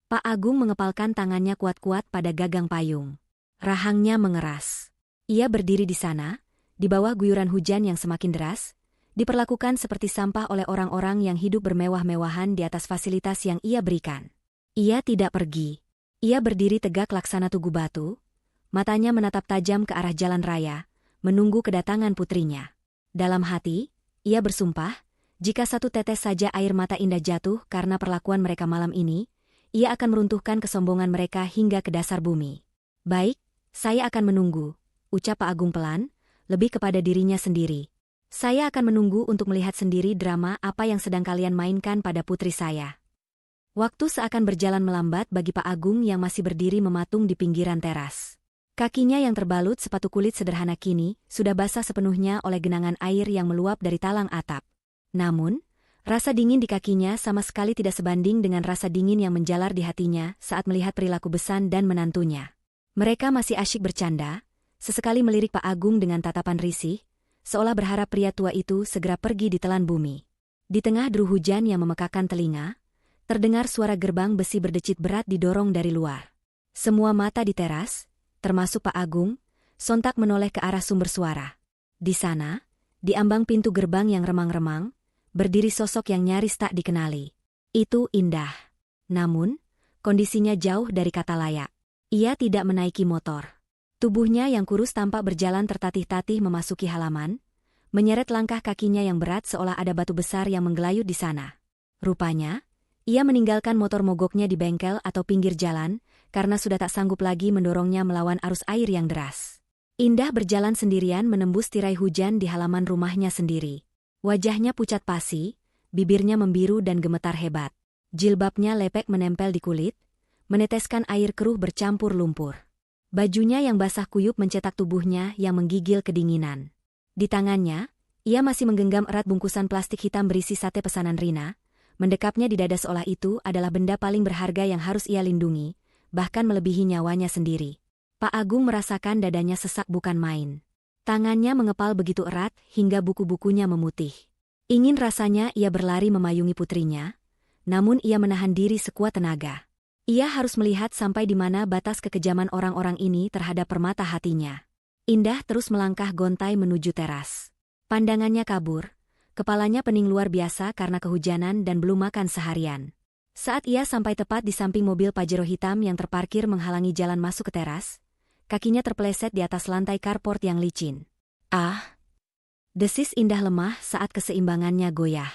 Pak Agung mengepalkan tangannya kuat-kuat pada gagang payung. Rahangnya mengeras. Ia berdiri di sana, di bawah guyuran hujan yang semakin deras, diperlakukan seperti sampah oleh orang-orang yang hidup bermewah-mewahan di atas fasilitas yang ia berikan. Ia tidak pergi. Ia berdiri tegak laksana tugu batu, matanya menatap tajam ke arah jalan raya, menunggu kedatangan putrinya. Dalam hati, ia bersumpah, jika satu tetes saja air mata Indah jatuh karena perlakuan mereka malam ini, ia akan meruntuhkan kesombongan mereka hingga ke dasar bumi. Baik, saya akan menunggu, ucap Pak Agung pelan, lebih kepada dirinya sendiri. Saya akan menunggu untuk melihat sendiri drama apa yang sedang kalian mainkan pada putri saya. Waktu seakan berjalan melambat bagi Pak Agung yang masih berdiri mematung di pinggiran teras. Kakinya yang terbalut sepatu kulit sederhana kini sudah basah sepenuhnya oleh genangan air yang meluap dari talang atap. Namun, rasa dingin di kakinya sama sekali tidak sebanding dengan rasa dingin yang menjalar di hatinya saat melihat perilaku Besan dan menantunya. Mereka masih asyik bercanda, sesekali melirik Pak Agung dengan tatapan risih, seolah berharap pria tua itu segera pergi ditelan bumi. Di tengah deru hujan yang memekakan telinga, terdengar suara gerbang besi berdecit berat didorong dari luar. Semua mata di teras, termasuk Pak Agung, sontak menoleh ke arah sumber suara. Di sana, di ambang pintu gerbang yang remang-remang, berdiri sosok yang nyaris tak dikenali. Itu Indah. Namun, kondisinya jauh dari kata layak. Ia tidak menaiki motor. Tubuhnya yang kurus tampak berjalan tertatih-tatih memasuki halaman, menyeret langkah kakinya yang berat seolah ada batu besar yang menggelayut di sana. Rupanya, ia meninggalkan motor mogoknya di bengkel atau pinggir jalan, karena sudah tak sanggup lagi mendorongnya melawan arus air yang deras. Indah berjalan sendirian menembus tirai hujan di halaman rumahnya sendiri. Wajahnya pucat pasi, bibirnya membiru dan gemetar hebat. Jilbabnya lepek menempel di kulit, meneteskan air keruh bercampur lumpur. Bajunya yang basah kuyup mencetak tubuhnya yang menggigil kedinginan. Di tangannya, ia masih menggenggam erat bungkusan plastik hitam berisi sate pesanan Rina, mendekapnya di dada seolah itu adalah benda paling berharga yang harus ia lindungi, bahkan melebihi nyawanya sendiri. Pak Agung merasakan dadanya sesak bukan main. Tangannya mengepal begitu erat hingga buku-bukunya memutih. Ingin rasanya ia berlari memayungi putrinya, namun ia menahan diri sekuat tenaga. Ia harus melihat sampai di mana batas kekejaman orang-orang ini terhadap permata hatinya. Indah terus melangkah gontai menuju teras. Pandangannya kabur, kepalanya pening luar biasa karena kehujanan dan belum makan seharian. Saat ia sampai tepat di samping mobil Pajero hitam yang terparkir menghalangi jalan masuk ke teras, kakinya terpeleset di atas lantai carport yang licin. Ah! Desis Indah lemah saat keseimbangannya goyah.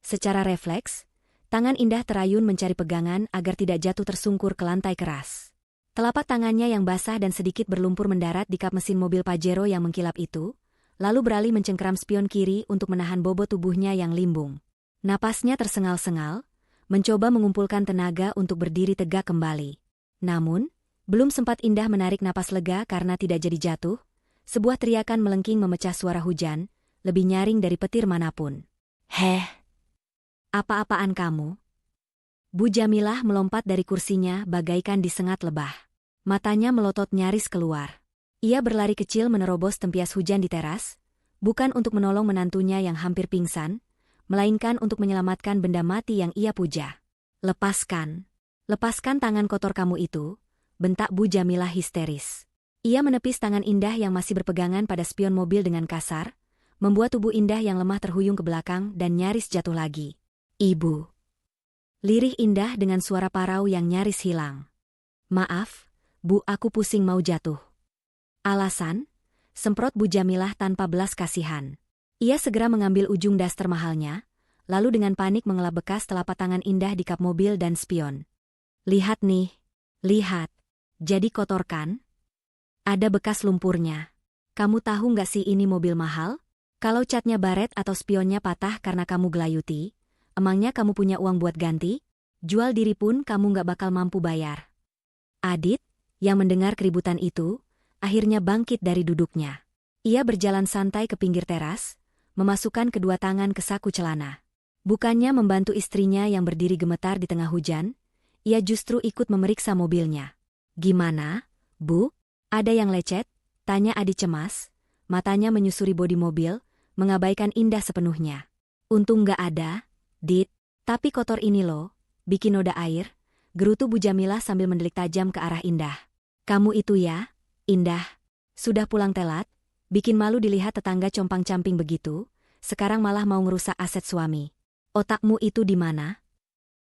Secara refleks, tangan Indah terayun mencari pegangan agar tidak jatuh tersungkur ke lantai keras. Telapak tangannya yang basah dan sedikit berlumpur mendarat di kap mesin mobil Pajero yang mengkilap itu, lalu beralih mencengkeram spion kiri untuk menahan bobot tubuhnya yang limbung. Napasnya tersengal-sengal, mencoba mengumpulkan tenaga untuk berdiri tegak kembali. Namun, belum sempat Indah menarik napas lega karena tidak jadi jatuh, sebuah teriakan melengking memecah suara hujan, lebih nyaring dari petir manapun. Heh! Apa-apaan kamu? Bu Jamilah melompat dari kursinya bagaikan disengat lebah. Matanya melotot nyaris keluar. Ia berlari kecil menerobos tempias hujan di teras, bukan untuk menolong menantunya yang hampir pingsan, melainkan untuk menyelamatkan benda mati yang ia puja. Lepaskan! Lepaskan tangan kotor kamu itu, bentak Bu Jamilah histeris. Ia menepis tangan Indah yang masih berpegangan pada spion mobil dengan kasar, membuat tubuh Indah yang lemah terhuyung ke belakang dan nyaris jatuh lagi. "Ibu!" Lirih Indah dengan suara parau yang nyaris hilang. "Maaf, Bu, aku pusing mau jatuh." "Alasan?" semprot Bu Jamilah tanpa belas kasihan. Ia segera mengambil ujung daster mahalnya, lalu dengan panik mengelap bekas telapak tangan Indah di kap mobil dan spion. "Lihat nih, lihat. Jadi kotor kan? Ada bekas lumpurnya. Kamu tahu nggak sih ini mobil mahal? Kalau catnya baret atau spionnya patah karena kamu gelayuti, emangnya kamu punya uang buat ganti? Jual diri pun kamu nggak bakal mampu bayar." Adit, yang mendengar keributan itu, akhirnya bangkit dari duduknya. Ia berjalan santai ke pinggir teras, memasukkan kedua tangan ke saku celana. Bukannya membantu istrinya yang berdiri gemetar di tengah hujan, ia justru ikut memeriksa mobilnya. "Gimana, Bu? Ada yang lecet?" tanya Adit cemas, matanya menyusuri bodi mobil, mengabaikan Indah sepenuhnya. "Untung nggak ada, Dit. Tapi kotor ini loh, bikin noda air," gerutu Bu Jamilah sambil mendelik tajam ke arah Indah. "Kamu itu ya, Indah. Sudah pulang telat, bikin malu dilihat tetangga compang-camping begitu, sekarang malah mau ngerusak aset suami. Otakmu itu di mana?"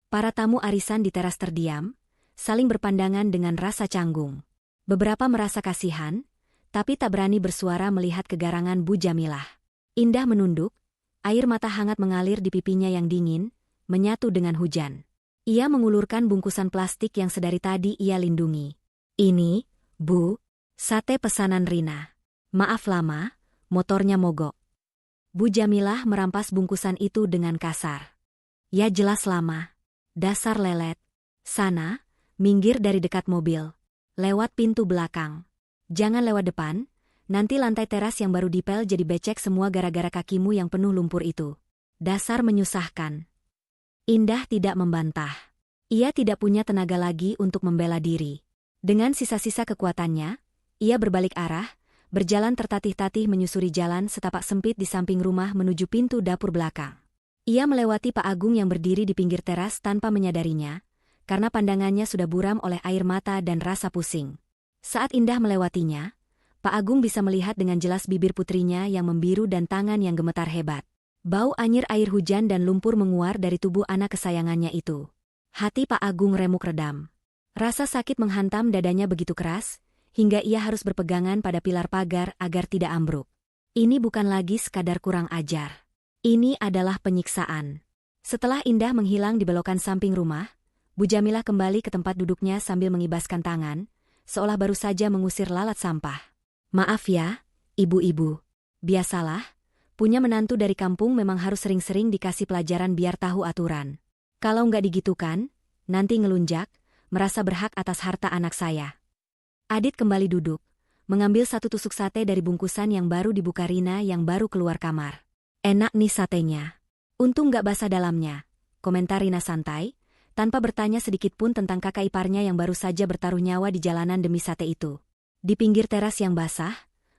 Para tamu arisan di teras terdiam, saling berpandangan dengan rasa canggung. Beberapa merasa kasihan, tapi tak berani bersuara melihat kegarangan Bu Jamilah. Indah menunduk, air mata hangat mengalir di pipinya yang dingin, menyatu dengan hujan. Ia mengulurkan bungkusan plastik yang sedari tadi ia lindungi. "Ini, Bu, sate pesanan Rina. Maaf lama, motornya mogok." Bu Jamilah merampas bungkusan itu dengan kasar. "Ya jelas lama. Dasar lelet. Sana, minggir dari dekat mobil. Lewat pintu belakang. Jangan lewat depan, nanti lantai teras yang baru dipel jadi becek semua gara-gara kakimu yang penuh lumpur itu. Dasar menyusahkan." Indah tidak membantah. Ia tidak punya tenaga lagi untuk membela diri. Dengan sisa-sisa kekuatannya, ia berbalik arah, berjalan tertatih-tatih menyusuri jalan setapak sempit di samping rumah menuju pintu dapur belakang. Ia melewati Pak Agung yang berdiri di pinggir teras tanpa menyadarinya, karena pandangannya sudah buram oleh air mata dan rasa pusing. Saat Indah melewatinya, Pak Agung bisa melihat dengan jelas bibir putrinya yang membiru dan tangan yang gemetar hebat. Bau anyir air hujan dan lumpur menguar dari tubuh anak kesayangannya itu. Hati Pak Agung remuk redam. Rasa sakit menghantam dadanya begitu keras, hingga ia harus berpegangan pada pilar pagar agar tidak ambruk. Ini bukan lagi sekadar kurang ajar. Ini adalah penyiksaan. Setelah Indah menghilang di belokan samping rumah, Bu Jamilah kembali ke tempat duduknya sambil mengibaskan tangan, seolah baru saja mengusir lalat sampah. "Maaf ya, ibu-ibu. Biasalah, punya menantu dari kampung memang harus sering-sering dikasih pelajaran biar tahu aturan. Kalau nggak digitukan, nanti ngelunjak, merasa berhak atas harta anak saya." Adit kembali duduk, mengambil satu tusuk sate dari bungkusan yang baru dibuka Rina yang baru keluar kamar. "Enak nih satenya. Untung nggak basah dalamnya," komentar Rina santai, tanpa bertanya sedikit pun tentang kakak iparnya yang baru saja bertaruh nyawa di jalanan demi sate itu. Di pinggir teras yang basah,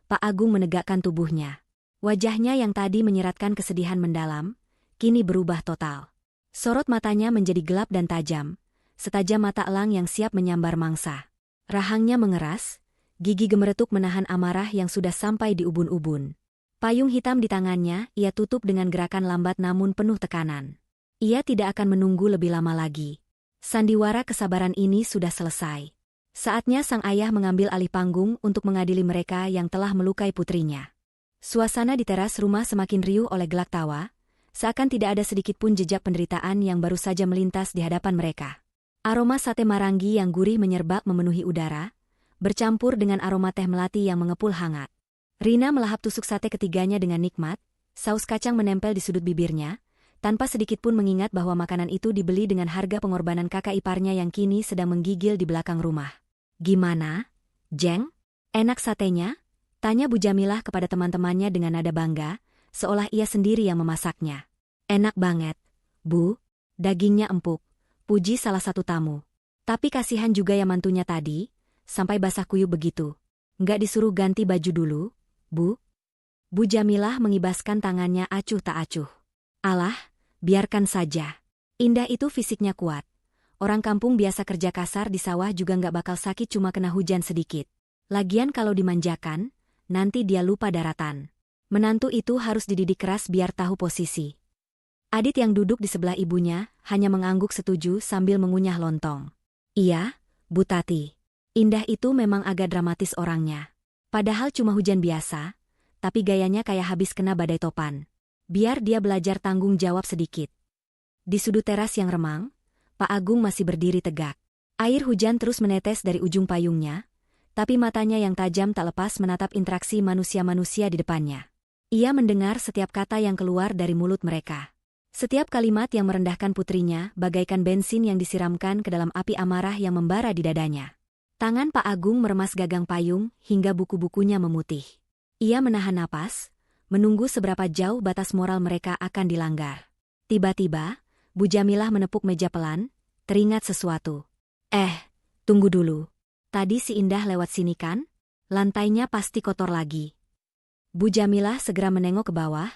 Pak Agung menegakkan tubuhnya. Wajahnya yang tadi menyeratkan kesedihan mendalam, kini berubah total. Sorot matanya menjadi gelap dan tajam, setajam mata elang yang siap menyambar mangsa. Rahangnya mengeras, gigi gemeretuk menahan amarah yang sudah sampai di ubun-ubun. Payung hitam di tangannya ia tutup dengan gerakan lambat namun penuh tekanan. Ia tidak akan menunggu lebih lama lagi. Sandiwara kesabaran ini sudah selesai. Saatnya sang ayah mengambil alih panggung untuk mengadili mereka yang telah melukai putrinya. Suasana di teras rumah semakin riuh oleh gelak tawa, seakan tidak ada sedikit pun jejak penderitaan yang baru saja melintas di hadapan mereka. Aroma sate marangi yang gurih menyerbak memenuhi udara, bercampur dengan aroma teh melati yang mengepul hangat. Rina melahap tusuk sate ketiganya dengan nikmat, saus kacang menempel di sudut bibirnya, tanpa sedikit pun mengingat bahwa makanan itu dibeli dengan harga pengorbanan kakak iparnya yang kini sedang menggigil di belakang rumah. "Gimana, Jeng? Enak satenya?" tanya Bu Jamilah kepada teman-temannya dengan nada bangga, seolah ia sendiri yang memasaknya. "Enak banget, Bu. Dagingnya empuk," puji salah satu tamu. "Tapi kasihan juga ya mantunya tadi, sampai basah kuyup begitu. Nggak disuruh ganti baju dulu, Bu?" Bu Jamilah mengibaskan tangannya acuh tak acuh. "Alah, biarkan saja. Indah itu fisiknya kuat. Orang kampung biasa kerja kasar di sawah juga nggak bakal sakit cuma kena hujan sedikit. Lagian kalau dimanjakan, nanti dia lupa daratan. Menantu itu harus dididik keras biar tahu posisi. Adit yang duduk di sebelah ibunya hanya mengangguk setuju sambil mengunyah lontong. Iya, Bu Tati. Indah itu memang agak dramatis orangnya. Padahal cuma hujan biasa, tapi gayanya kayak habis kena badai topan. Biar dia belajar tanggung jawab sedikit. Di sudut teras yang remang, Pak Agung masih berdiri tegak. Air hujan terus menetes dari ujung payungnya, tapi matanya yang tajam tak lepas menatap interaksi manusia-manusia di depannya. Ia mendengar setiap kata yang keluar dari mulut mereka. Setiap kalimat yang merendahkan putrinya bagaikan bensin yang disiramkan ke dalam api amarah yang membara di dadanya. Tangan Pak Agung meremas gagang payung hingga buku-bukunya memutih. Ia menahan napas, menunggu seberapa jauh batas moral mereka akan dilanggar. Tiba-tiba, Bu Jamilah menepuk meja pelan, teringat sesuatu. Tunggu dulu. Tadi si Indah lewat sini kan? Lantainya pasti kotor lagi. Bu Jamilah segera menengok ke bawah,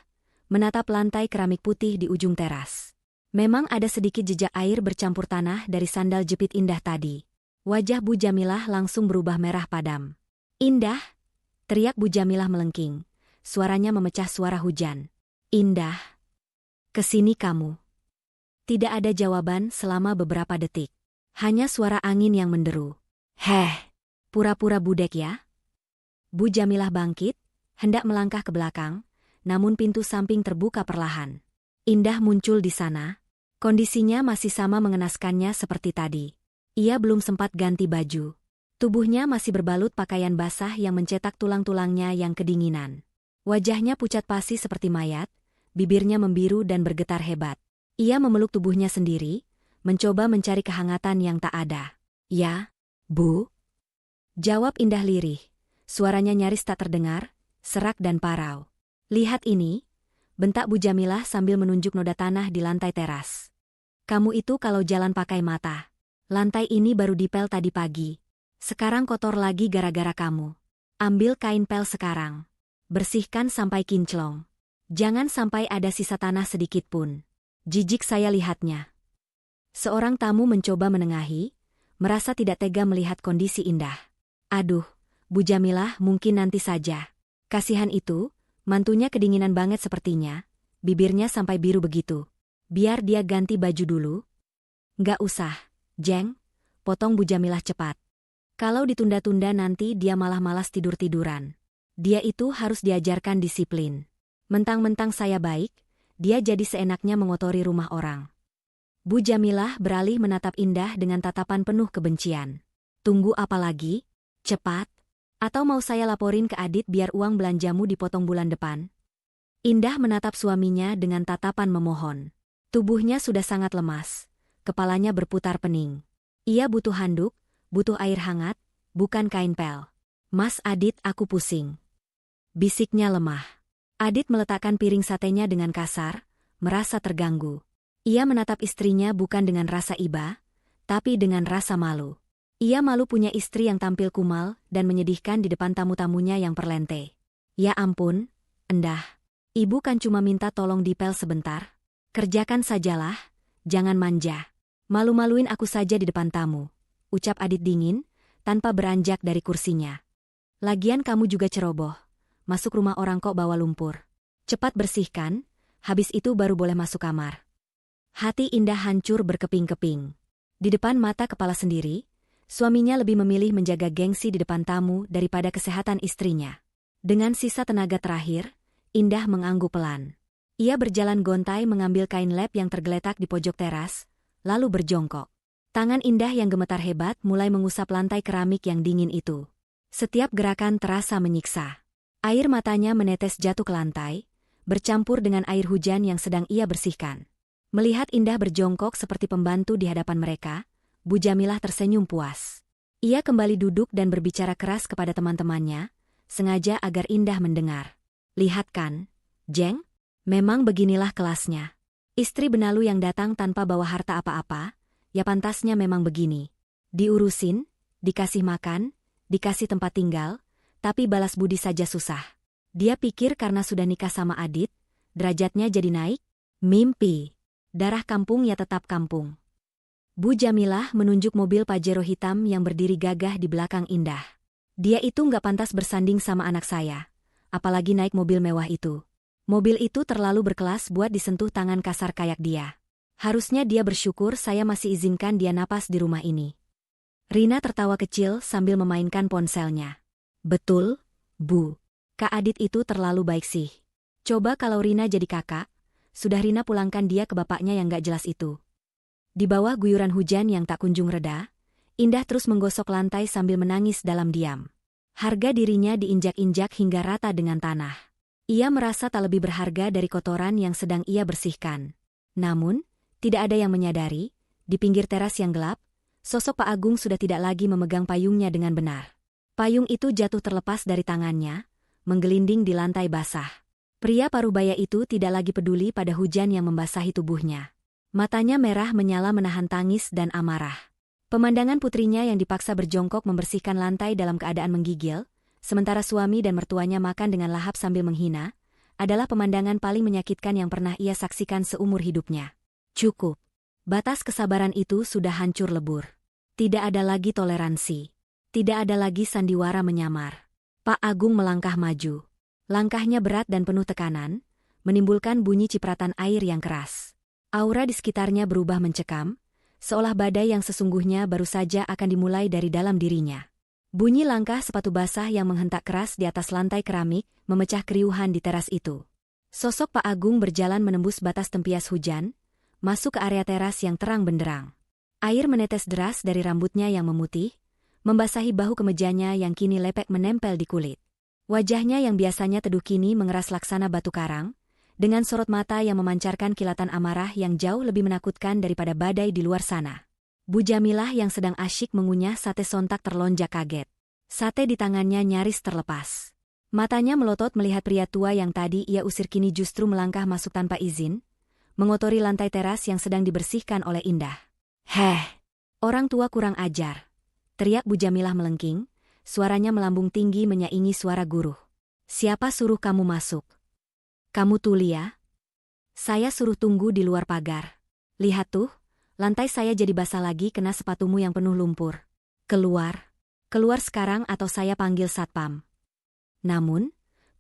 menatap lantai keramik putih di ujung teras. Memang ada sedikit jejak air bercampur tanah dari sandal jepit Indah tadi. Wajah Bu Jamilah langsung berubah merah padam. Indah! Teriak Bu Jamilah melengking. Suaranya memecah suara hujan. Indah! Kesini kamu. Tidak ada jawaban selama beberapa detik. Hanya suara angin yang menderu. Pura-pura budek ya? Bu Jamilah bangkit, hendak melangkah ke belakang, namun pintu samping terbuka perlahan. Indah muncul di sana. Kondisinya masih sama mengenaskannya seperti tadi. Ia belum sempat ganti baju. Tubuhnya masih berbalut pakaian basah yang mencetak tulang-tulangnya yang kedinginan. Wajahnya pucat pasi seperti mayat, bibirnya membiru dan bergetar hebat. Ia memeluk tubuhnya sendiri, mencoba mencari kehangatan yang tak ada. Ya, Bu? Jawab Indah lirih. Suaranya nyaris tak terdengar, serak dan parau. Lihat ini, bentak Bu Jamilah sambil menunjuk noda tanah di lantai teras. Kamu itu kalau jalan pakai mata. Lantai ini baru dipel tadi pagi. Sekarang kotor lagi gara-gara kamu. Ambil kain pel sekarang. Bersihkan sampai kinclong. Jangan sampai ada sisa tanah sedikit pun. Jijik saya lihatnya. Seorang tamu mencoba menengahi, merasa tidak tega melihat kondisi Indah. Aduh, Bu Jamilah mungkin nanti saja. Kasihan itu, mantunya kedinginan banget sepertinya, bibirnya sampai biru begitu. Biar dia ganti baju dulu. Nggak usah, Jeng, potong Bu Jamilah cepat. Kalau ditunda-tunda nanti dia malah malas tidur-tiduran. Dia itu harus diajarkan disiplin. Mentang-mentang saya baik, dia jadi seenaknya mengotori rumah orang. Bu Jamilah beralih menatap Indah dengan tatapan penuh kebencian. Tunggu apa lagi? Cepat. Atau mau saya laporin ke Adit biar uang belanjamu dipotong bulan depan? Indah menatap suaminya dengan tatapan memohon. Tubuhnya sudah sangat lemas. Kepalanya berputar pening. Ia butuh handuk, butuh air hangat, bukan kain pel. Mas Adit, aku pusing. Bisiknya lemah. Adit meletakkan piring satenya dengan kasar, merasa terganggu. Ia menatap istrinya bukan dengan rasa iba, tapi dengan rasa malu. Ia malu punya istri yang tampil kumal dan menyedihkan di depan tamu-tamunya yang perlente. Ya ampun, Endah. Ibu kan cuma minta tolong dipel sebentar. Kerjakan sajalah, jangan manja. Malu-maluin aku saja di depan tamu. Ucap Adit dingin, tanpa beranjak dari kursinya. Lagian kamu juga ceroboh. Masuk rumah orang kok bawa lumpur. Cepat bersihkan, habis itu baru boleh masuk kamar. Hati Indah hancur berkeping-keping. Di depan mata kepala sendiri, suaminya lebih memilih menjaga gengsi di depan tamu daripada kesehatan istrinya. Dengan sisa tenaga terakhir, Indah mengangguk pelan. Ia berjalan gontai mengambil kain lap yang tergeletak di pojok teras, lalu berjongkok. Tangan Indah yang gemetar hebat mulai mengusap lantai keramik yang dingin itu. Setiap gerakan terasa menyiksa. Air matanya menetes jatuh ke lantai, bercampur dengan air hujan yang sedang ia bersihkan. Melihat Indah berjongkok seperti pembantu di hadapan mereka, Bu Jamilah tersenyum puas. Ia kembali duduk dan berbicara keras kepada teman-temannya, sengaja agar Indah mendengar. Lihat kan, Jeng? Memang beginilah kelasnya. Istri benalu yang datang tanpa bawa harta apa-apa, ya pantasnya memang begini. Diurusin, dikasih makan, dikasih tempat tinggal, tapi balas budi saja susah. Dia pikir karena sudah nikah sama Adit, derajatnya jadi naik? Mimpi. Darah kampung ya tetap kampung. Bu Jamilah menunjuk mobil Pajero hitam yang berdiri gagah di belakang Indah. Dia itu nggak pantas bersanding sama anak saya. Apalagi naik mobil mewah itu. Mobil itu terlalu berkelas buat disentuh tangan kasar kayak dia. Harusnya dia bersyukur saya masih izinkan dia napas di rumah ini. Rina tertawa kecil sambil memainkan ponselnya. Betul, Bu. Kak Adit itu terlalu baik sih. Coba kalau Rina jadi kakak, sudah Rina pulangkan dia ke bapaknya yang gak jelas itu. Di bawah guyuran hujan yang tak kunjung reda, Indah terus menggosok lantai sambil menangis dalam diam. Harga dirinya diinjak-injak hingga rata dengan tanah. Ia merasa tak lebih berharga dari kotoran yang sedang ia bersihkan. Namun, tidak ada yang menyadari, di pinggir teras yang gelap, sosok Pak Agung sudah tidak lagi memegang payungnya dengan benar. Payung itu jatuh terlepas dari tangannya, menggelinding di lantai basah. Pria parubaya itu tidak lagi peduli pada hujan yang membasahi tubuhnya. Matanya merah menyala menahan tangis dan amarah. Pemandangan putrinya yang dipaksa berjongkok membersihkan lantai dalam keadaan menggigil, sementara suami dan mertuanya makan dengan lahap sambil menghina, adalah pemandangan paling menyakitkan yang pernah ia saksikan seumur hidupnya. Cukup. Batas kesabaran itu sudah hancur lebur. Tidak ada lagi toleransi. Tidak ada lagi sandiwara menyamar. Pak Agung melangkah maju. Langkahnya berat dan penuh tekanan, menimbulkan bunyi cipratan air yang keras. Aura di sekitarnya berubah mencekam, seolah badai yang sesungguhnya baru saja akan dimulai dari dalam dirinya. Bunyi langkah sepatu basah yang menghentak keras di atas lantai keramik memecah keriuhan di teras itu. Sosok Pak Agung berjalan menembus batas tempias hujan, masuk ke area teras yang terang benderang. Air menetes deras dari rambutnya yang memutih, membasahi bahu kemejanya yang kini lepek menempel di kulit. Wajahnya yang biasanya teduh kini mengeras laksana batu karang, dengan sorot mata yang memancarkan kilatan amarah yang jauh lebih menakutkan daripada badai di luar sana. Bu Jamilah yang sedang asyik mengunyah sate sontak terlonjak kaget. Sate di tangannya nyaris terlepas. Matanya melotot melihat pria tua yang tadi ia usir kini justru melangkah masuk tanpa izin, mengotori lantai teras yang sedang dibersihkan oleh Indah. Heh, orang tua kurang ajar. Teriak Bu Jamilah melengking, suaranya melambung tinggi menyaingi suara guruh. Siapa suruh kamu masuk? Kamu tuli ya? Saya suruh tunggu di luar pagar. Lihat tuh, lantai saya jadi basah lagi kena sepatumu yang penuh lumpur. Keluar. Keluar sekarang atau saya panggil satpam. Namun,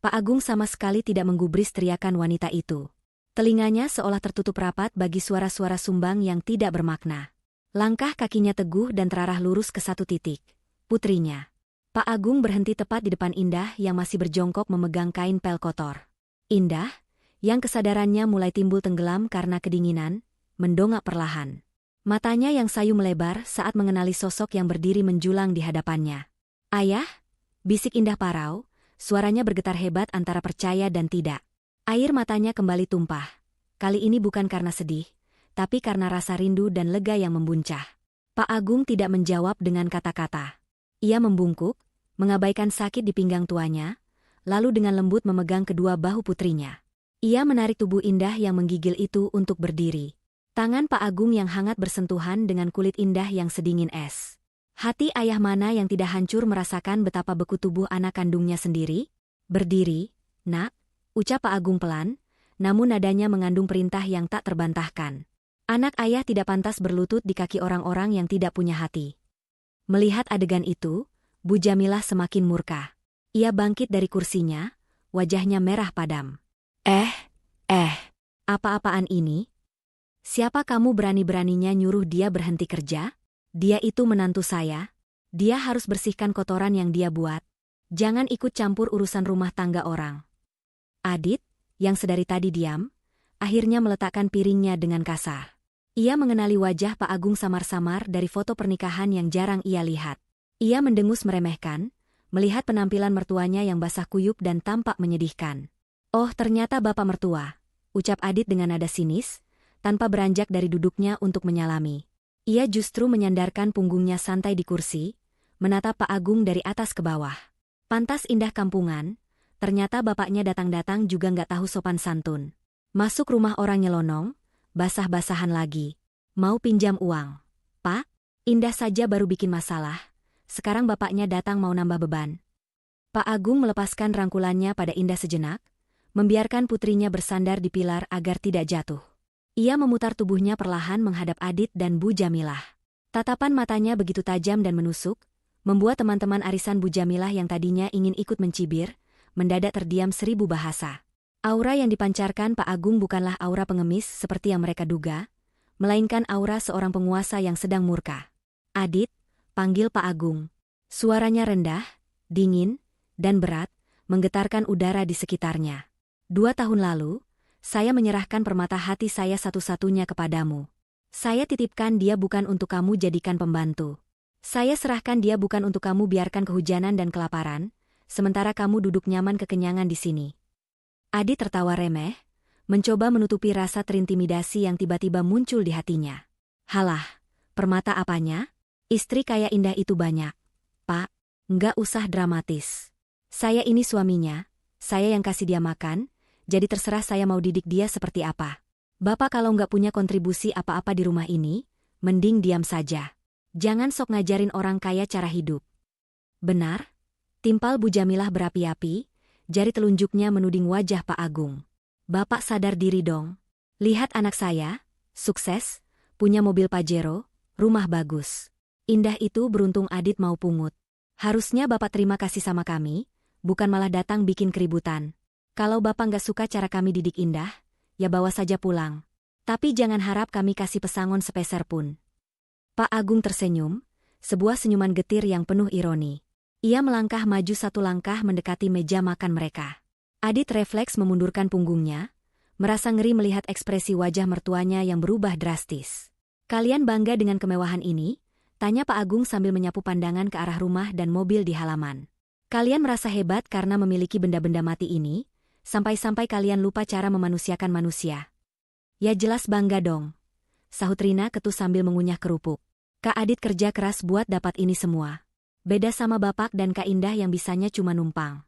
Pak Agung sama sekali tidak menggubris teriakan wanita itu. Telinganya seolah tertutup rapat bagi suara-suara sumbang yang tidak bermakna. Langkah kakinya teguh dan terarah lurus ke satu titik. Putrinya. Pak Agung berhenti tepat di depan Indah yang masih berjongkok memegang kain pel kotor. Indah, yang kesadarannya mulai timbul tenggelam karena kedinginan, mendongak perlahan. Matanya yang sayu melebar saat mengenali sosok yang berdiri menjulang di hadapannya. Ayah? Bisik Indah parau, suaranya bergetar hebat antara percaya dan tidak. Air matanya kembali tumpah. Kali ini bukan karena sedih, tapi karena rasa rindu dan lega yang membuncah. Pak Agung tidak menjawab dengan kata-kata. Ia membungkuk, mengabaikan sakit di pinggang tuanya, lalu dengan lembut memegang kedua bahu putrinya. Ia menarik tubuh Indah yang menggigil itu untuk berdiri. Tangan Pak Agung yang hangat bersentuhan dengan kulit Indah yang sedingin es. Hati ayah mana yang tidak hancur merasakan betapa beku tubuh anak kandungnya sendiri? Berdiri, nak, ucap Pak Agung pelan, namun nadanya mengandung perintah yang tak terbantahkan. Anak ayah tidak pantas berlutut di kaki orang-orang yang tidak punya hati. Melihat adegan itu, Bu Jamilah semakin murka. Ia bangkit dari kursinya, wajahnya merah padam. Apa-apaan ini? Siapa kamu berani-beraninya nyuruh dia berhenti kerja? Dia itu menantu saya. Dia harus bersihkan kotoran yang dia buat. Jangan ikut campur urusan rumah tangga orang. Adit, yang sedari tadi diam, akhirnya meletakkan piringnya dengan kasar. Ia mengenali wajah Pak Agung samar-samar dari foto pernikahan yang jarang ia lihat. Ia mendengus meremehkan, melihat penampilan mertuanya yang basah kuyup dan tampak menyedihkan. Oh, ternyata bapak mertua, ucap Adit dengan nada sinis, tanpa beranjak dari duduknya untuk menyalami. Ia justru menyandarkan punggungnya santai di kursi, menatap Pak Agung dari atas ke bawah. Pantas indah kampungan, ternyata bapaknya datang-datang juga nggak tahu sopan santun. Masuk rumah orang nyelonong, basah-basahan lagi. Mau pinjam uang. Pak, Indah saja baru bikin masalah. Sekarang bapaknya datang mau nambah beban. Pak Agung melepaskan rangkulannya pada Indah sejenak, membiarkan putrinya bersandar di pilar agar tidak jatuh. Ia memutar tubuhnya perlahan menghadap Adit dan Bu Jamilah. Tatapan matanya begitu tajam dan menusuk, membuat teman-teman arisan Bu Jamilah yang tadinya ingin ikut mencibir, mendadak terdiam 1000 bahasa. Aura yang dipancarkan Pak Agung bukanlah aura pengemis seperti yang mereka duga, melainkan aura seorang penguasa yang sedang murka. "Adit," panggil Pak Agung. Suaranya rendah, dingin, dan berat, menggetarkan udara di sekitarnya. 2 tahun lalu, saya menyerahkan permata hati saya satu-satunya kepadamu. Saya titipkan dia bukan untuk kamu jadikan pembantu. Saya serahkan dia bukan untuk kamu biarkan kehujanan dan kelaparan, sementara kamu duduk nyaman kekenyangan di sini. Adit tertawa remeh, mencoba menutupi rasa terintimidasi yang tiba-tiba muncul di hatinya. "Halah, permata apanya? Istri kaya indah itu banyak. Pak, nggak usah dramatis. Saya ini suaminya, saya yang kasih dia makan, jadi terserah saya mau didik dia seperti apa. Bapak kalau nggak punya kontribusi apa-apa di rumah ini, mending diam saja. Jangan sok ngajarin orang kaya cara hidup." "Benar?" Timpal Bu Jamilah berapi-api, jari telunjuknya menuding wajah Pak Agung. "Bapak sadar diri dong. Lihat anak saya, sukses, punya mobil Pajero, rumah bagus. Indah itu beruntung Adit mau pungut. Harusnya Bapak terima kasih sama kami, bukan malah datang bikin keributan. Kalau Bapak nggak suka cara kami didik Indah, ya bawa saja pulang. Tapi jangan harap kami kasih pesangon sepeser pun." Pak Agung tersenyum, sebuah senyuman getir yang penuh ironi. Ia melangkah maju 1 langkah mendekati meja makan mereka. Adit refleks memundurkan punggungnya, merasa ngeri melihat ekspresi wajah mertuanya yang berubah drastis. "Kalian bangga dengan kemewahan ini?" tanya Pak Agung sambil menyapu pandangan ke arah rumah dan mobil di halaman. "Kalian merasa hebat karena memiliki benda-benda mati ini, sampai-sampai kalian lupa cara memanusiakan manusia." "Ya jelas bangga dong," sahut Rina ketus sambil mengunyah kerupuk. "Kak Adit kerja keras buat dapat ini semua. Beda sama Bapak dan Kak Indah yang bisanya cuma numpang."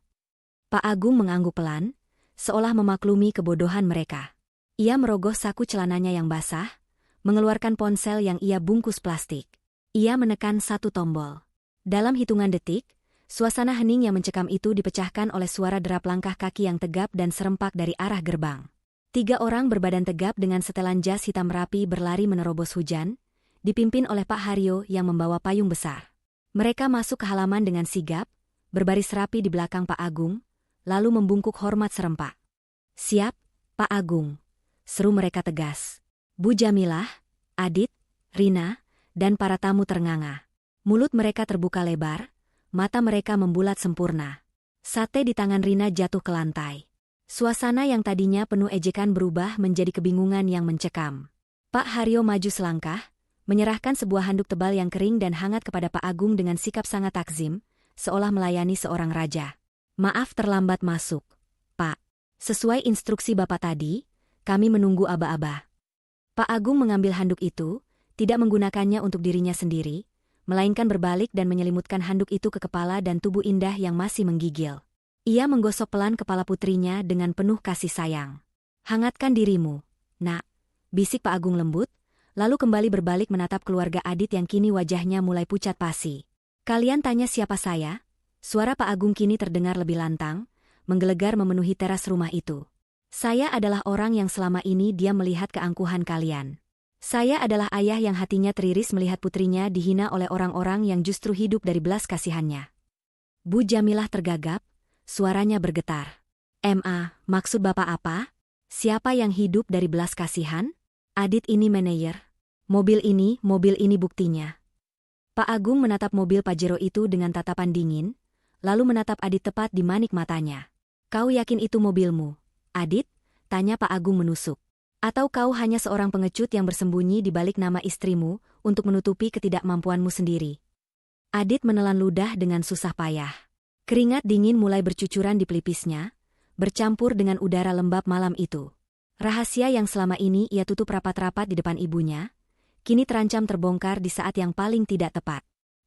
Pak Agung mengangguk pelan, seolah memaklumi kebodohan mereka. Ia merogoh saku celananya yang basah, mengeluarkan ponsel yang ia bungkus plastik. Ia menekan 1 tombol. Dalam hitungan detik, suasana hening yang mencekam itu dipecahkan oleh suara derap langkah kaki yang tegap dan serempak dari arah gerbang. 3 orang berbadan tegap dengan setelan jas hitam rapi berlari menerobos hujan, dipimpin oleh Pak Haryo yang membawa payung besar. Mereka masuk ke halaman dengan sigap, berbaris rapi di belakang Pak Agung, lalu membungkuk hormat serempak. "Siap, Pak Agung," seru mereka tegas. Bu Jamilah, Adit, Rina, dan para tamu ternganga. Mulut mereka terbuka lebar, mata mereka membulat sempurna. Sate di tangan Rina jatuh ke lantai. Suasana yang tadinya penuh ejekan berubah menjadi kebingungan yang mencekam. Pak Haryo maju selangkah, menyerahkan sebuah handuk tebal yang kering dan hangat kepada Pak Agung dengan sikap sangat takzim, seolah melayani seorang raja. "Maaf terlambat masuk, Pak. Sesuai instruksi Bapak tadi, kami menunggu aba-aba." Pak Agung mengambil handuk itu, tidak menggunakannya untuk dirinya sendiri, melainkan berbalik dan menyelimutkan handuk itu ke kepala dan tubuh Indah yang masih menggigil. Ia menggosok pelan kepala putrinya dengan penuh kasih sayang. "Hangatkan dirimu, Nak," bisik Pak Agung lembut, lalu kembali berbalik menatap keluarga Adit yang kini wajahnya mulai pucat pasi. "Kalian tanya siapa saya?" Suara Pak Agung kini terdengar lebih lantang, menggelegar memenuhi teras rumah itu. "Saya adalah orang yang selama ini diam melihat keangkuhan kalian. Saya adalah ayah yang hatinya teriris melihat putrinya dihina oleh orang-orang yang justru hidup dari belas kasihannya." Bu Jamilah tergagap, suaranya bergetar. Maksud Bapak apa? Siapa yang hidup dari belas kasihan?" "Adit ini manajer. Mobil ini buktinya." Pak Agung menatap mobil Pajero itu dengan tatapan dingin, lalu menatap Adit tepat di manik matanya. "Kau yakin itu mobilmu, Adit?" tanya Pak Agung menusuk. "Atau kau hanya seorang pengecut yang bersembunyi di balik nama istrimu untuk menutupi ketidakmampuanmu sendiri?" Adit menelan ludah dengan susah payah. Keringat dingin mulai bercucuran di pelipisnya, bercampur dengan udara lembab malam itu. Rahasia yang selama ini ia tutup rapat-rapat di depan ibunya, kini terancam terbongkar di saat yang paling tidak tepat.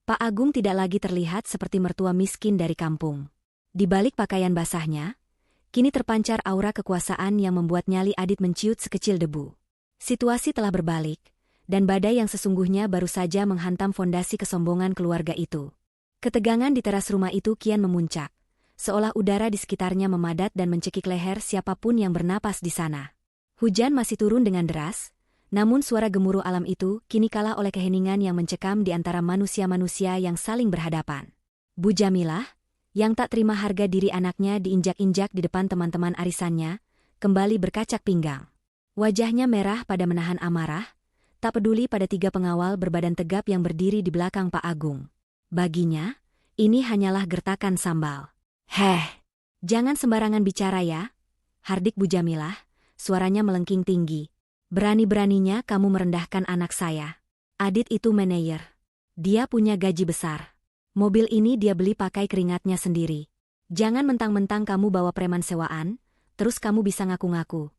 Pak Agung tidak lagi terlihat seperti mertua miskin dari kampung. Di balik pakaian basahnya, kini terpancar aura kekuasaan yang membuat nyali Adit menciut sekecil debu. Situasi telah berbalik, dan badai yang sesungguhnya baru saja menghantam fondasi kesombongan keluarga itu. Ketegangan di teras rumah itu kian memuncak, seolah udara di sekitarnya memadat dan mencekik leher siapapun yang bernapas di sana. Hujan masih turun dengan deras, namun suara gemuruh alam itu kini kalah oleh keheningan yang mencekam di antara manusia-manusia yang saling berhadapan. Bu Jamilah, yang tak terima harga diri anaknya diinjak-injak di depan teman-teman arisannya, kembali berkacak pinggang. Wajahnya merah pada menahan amarah, tak peduli pada 3 pengawal berbadan tegap yang berdiri di belakang Pak Agung. Baginya, ini hanyalah gertakan sambal. "Heh, jangan sembarangan bicara ya," hardik Bu Jamilah, suaranya melengking tinggi. "Berani-beraninya kamu merendahkan anak saya. Adit itu manajer. Dia punya gaji besar. Mobil ini dia beli pakai keringatnya sendiri. Jangan mentang-mentang kamu bawa preman sewaan, terus kamu bisa ngaku-ngaku."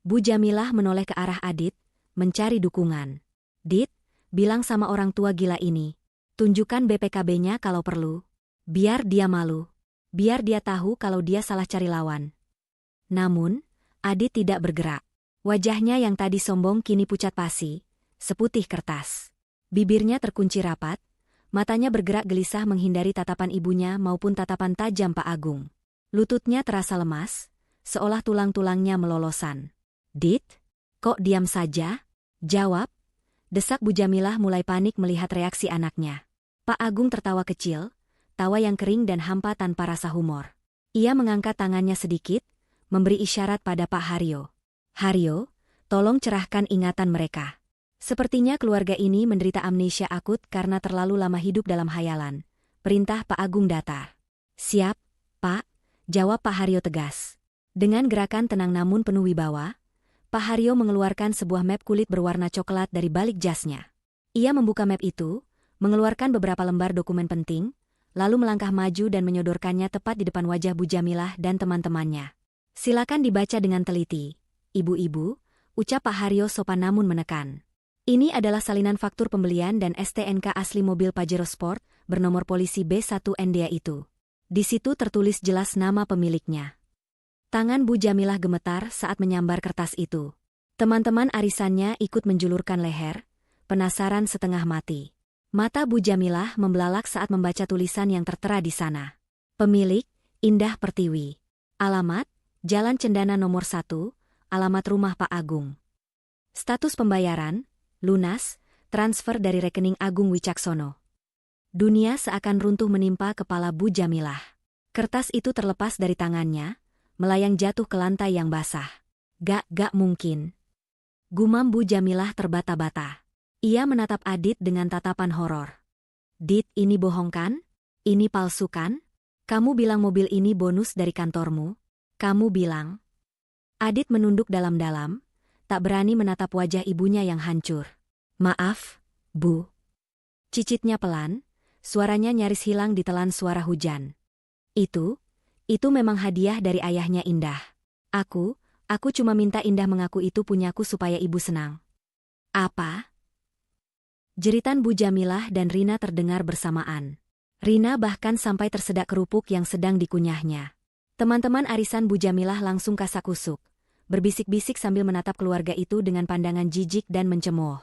Bu Jamilah menoleh ke arah Adit, mencari dukungan. "Dit, bilang sama orang tua gila ini. Tunjukkan BPKB-nya kalau perlu. Biar dia malu. Biar dia tahu kalau dia salah cari lawan." Namun, Adit tidak bergerak. Wajahnya yang tadi sombong kini pucat pasi, seputih kertas. Bibirnya terkunci rapat, matanya bergerak gelisah menghindari tatapan ibunya maupun tatapan tajam Pak Agung. Lututnya terasa lemas, seolah tulang-tulangnya melolosan. "Dit, kok diam saja? Jawab," desak Bu Jamilah mulai panik melihat reaksi anaknya. Pak Agung tertawa kecil, tawa yang kering dan hampa tanpa rasa humor. Ia mengangkat tangannya sedikit, memberi isyarat pada Pak Haryo. "Haryo, tolong cerahkan ingatan mereka. Sepertinya keluarga ini menderita amnesia akut karena terlalu lama hidup dalam hayalan," perintah Pak Agung datar. "Siap, Pak," jawab Pak Haryo tegas. Dengan gerakan tenang namun penuh wibawa, Pak Haryo mengeluarkan sebuah map kulit berwarna coklat dari balik jasnya. Ia membuka map itu, mengeluarkan beberapa lembar dokumen penting, lalu melangkah maju dan menyodorkannya tepat di depan wajah Bu Jamilah dan teman-temannya. "Silakan dibaca dengan teliti, Ibu-ibu," ucap Pak Haryo sopan namun menekan. "Ini adalah salinan faktur pembelian dan STNK asli mobil Pajero Sport bernomor polisi B1NDA itu. Di situ tertulis jelas nama pemiliknya." Tangan Bu Jamilah gemetar saat menyambar kertas itu. Teman-teman arisannya ikut menjulurkan leher, penasaran setengah mati. Mata Bu Jamilah membelalak saat membaca tulisan yang tertera di sana. "Pemilik, Indah Pertiwi. Alamat, Jalan Cendana nomor 1, alamat rumah Pak Agung. Status pembayaran, lunas, transfer dari rekening Agung Wicaksono." Dunia seakan runtuh menimpa kepala Bu Jamilah. Kertas itu terlepas dari tangannya, melayang jatuh ke lantai yang basah. Gak mungkin." Gumam Bu Jamilah terbata-bata. Ia menatap Adit dengan tatapan horor. "Dit, ini bohong kan? Ini palsu kan? Kamu bilang mobil ini bonus dari kantormu? Kamu bilang?" Adit menunduk dalam-dalam, tak berani menatap wajah ibunya yang hancur. "Maaf, Bu." Cicitnya pelan, suaranya nyaris hilang ditelan suara hujan. Itu memang hadiah dari ayahnya Indah. Aku cuma minta Indah mengaku itu punyaku supaya ibu senang." "Apa?" Jeritan Bu Jamilah dan Rina terdengar bersamaan. Rina bahkan sampai tersedak kerupuk yang sedang dikunyahnya. Teman-teman arisan Bu Jamilah langsung kasak-kusuk, berbisik-bisik sambil menatap keluarga itu dengan pandangan jijik dan mencemooh.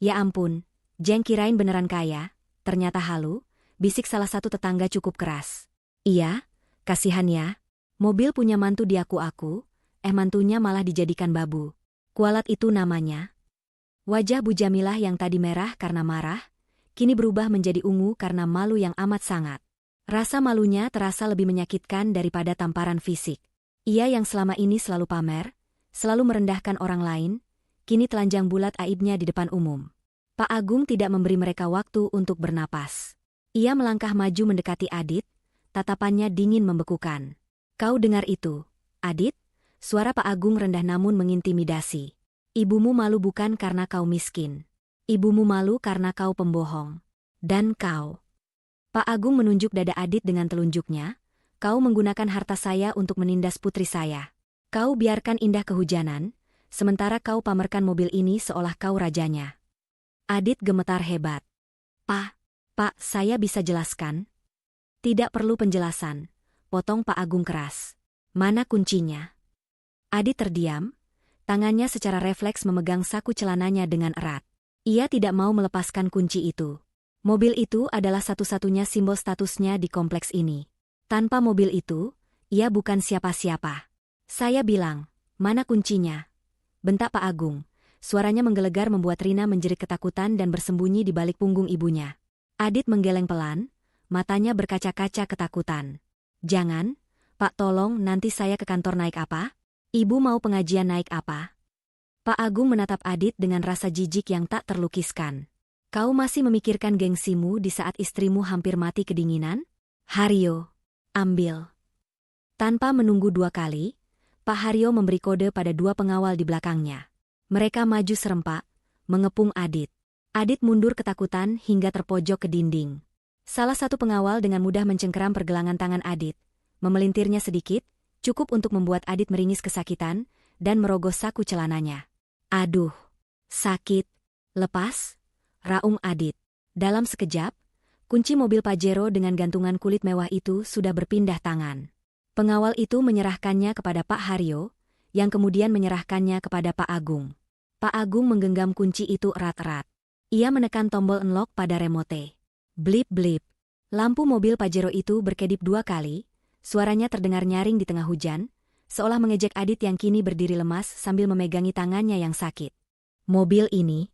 "Ya ampun, Jeng kirain beneran kaya, ternyata halu," bisik salah satu tetangga cukup keras. "Iya, kasihan ya. Mobil punya mantu diaku-aku, mantunya malah dijadikan babu. Kualat itu namanya." Wajah Bu Jamilah yang tadi merah karena marah, kini berubah menjadi ungu karena malu yang amat sangat. Rasa malunya terasa lebih menyakitkan daripada tamparan fisik. Ia yang selama ini selalu pamer, selalu merendahkan orang lain, kini telanjang bulat aibnya di depan umum. Pak Agung tidak memberi mereka waktu untuk bernapas. Ia melangkah maju mendekati Adit, tatapannya dingin membekukan. "Kau dengar itu, Adit?" Suara Pak Agung rendah namun mengintimidasi. "Ibumu malu bukan karena kau miskin. Ibumu malu karena kau pembohong. Dan kau..." Pak Agung menunjuk dada Adit dengan telunjuknya. "Kau menggunakan harta saya untuk menindas putri saya. Kau biarkan Indah kehujanan, sementara kau pamerkan mobil ini seolah kau rajanya." Adit gemetar hebat. Pak, saya bisa jelaskan?" "Tidak perlu penjelasan," potong Pak Agung keras. "Mana kuncinya?" Adit terdiam, tangannya secara refleks memegang saku celananya dengan erat. Ia tidak mau melepaskan kunci itu. Mobil itu adalah satu-satunya simbol statusnya di kompleks ini. Tanpa mobil itu, ia bukan siapa-siapa. "Saya bilang, mana kuncinya?" bentak Pak Agung. Suaranya menggelegar membuat Rina menjerit ketakutan dan bersembunyi di balik punggung ibunya. Adit menggeleng pelan, matanya berkaca-kaca ketakutan. Jangan, Pak, tolong, nanti saya ke kantor naik apa? Ibu mau pengajian naik apa? Pak Agung menatap Adit dengan rasa jijik yang tak terlukiskan. Kau masih memikirkan gengsimu di saat istrimu hampir mati kedinginan? Haryo, ambil. Tanpa menunggu 2 kali, Pak Haryo memberi kode pada 2 pengawal di belakangnya. Mereka maju serempak, mengepung Adit. Adit mundur ketakutan hingga terpojok ke dinding. Salah satu pengawal dengan mudah mencengkeram pergelangan tangan Adit. Memelintirnya sedikit, cukup untuk membuat Adit meringis kesakitan, dan merogoh saku celananya. Aduh, sakit. Lepas, raung Adit. Dalam sekejap, kunci mobil Pajero dengan gantungan kulit mewah itu sudah berpindah tangan. Pengawal itu menyerahkannya kepada Pak Haryo, yang kemudian menyerahkannya kepada Pak Agung. Pak Agung menggenggam kunci itu erat-erat. Ia menekan tombol unlock pada remote. Blip-blip. Lampu mobil Pajero itu berkedip 2 kali, suaranya terdengar nyaring di tengah hujan, seolah mengejek Adit yang kini berdiri lemas sambil memegangi tangannya yang sakit. Mobil ini,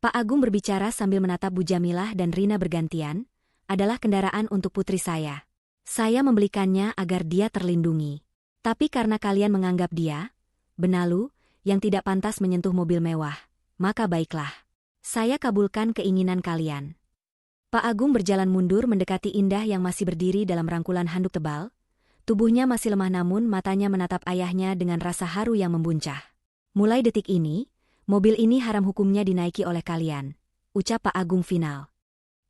Pak Agung berbicara sambil menatap Bu Jamilah dan Rina bergantian, adalah kendaraan untuk putri saya. Saya membelikannya agar dia terlindungi. Tapi karena kalian menganggap dia, benalu, yang tidak pantas menyentuh mobil mewah, maka baiklah. Saya kabulkan keinginan kalian. Pak Agung berjalan mundur mendekati Indah yang masih berdiri dalam rangkulan handuk tebal. Tubuhnya masih lemah namun matanya menatap ayahnya dengan rasa haru yang membuncah. Mulai detik ini, mobil ini haram hukumnya dinaiki oleh kalian, ucap Pak Agung final.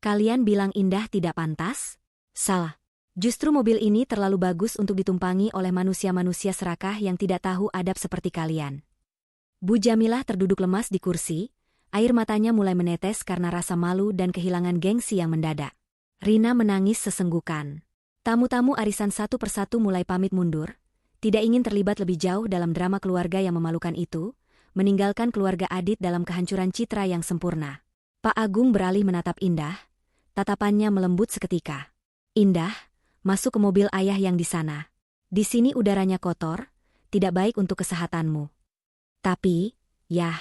Kalian bilang Indah tidak pantas? Salah. Justru mobil ini terlalu bagus untuk ditumpangi oleh manusia-manusia serakah yang tidak tahu adab seperti kalian. Bu Jamilah terduduk lemas di kursi, air matanya mulai menetes karena rasa malu dan kehilangan gengsi yang mendadak. Rina menangis sesenggukan. Tamu-tamu arisan satu persatu mulai pamit mundur, tidak ingin terlibat lebih jauh dalam drama keluarga yang memalukan itu, meninggalkan keluarga Adit dalam kehancuran citra yang sempurna. Pak Agung beralih menatap Indah, tatapannya melembut seketika. Indah, masuk ke mobil ayah yang di sana. Di sini udaranya kotor, tidak baik untuk kesehatanmu. Tapi, yah.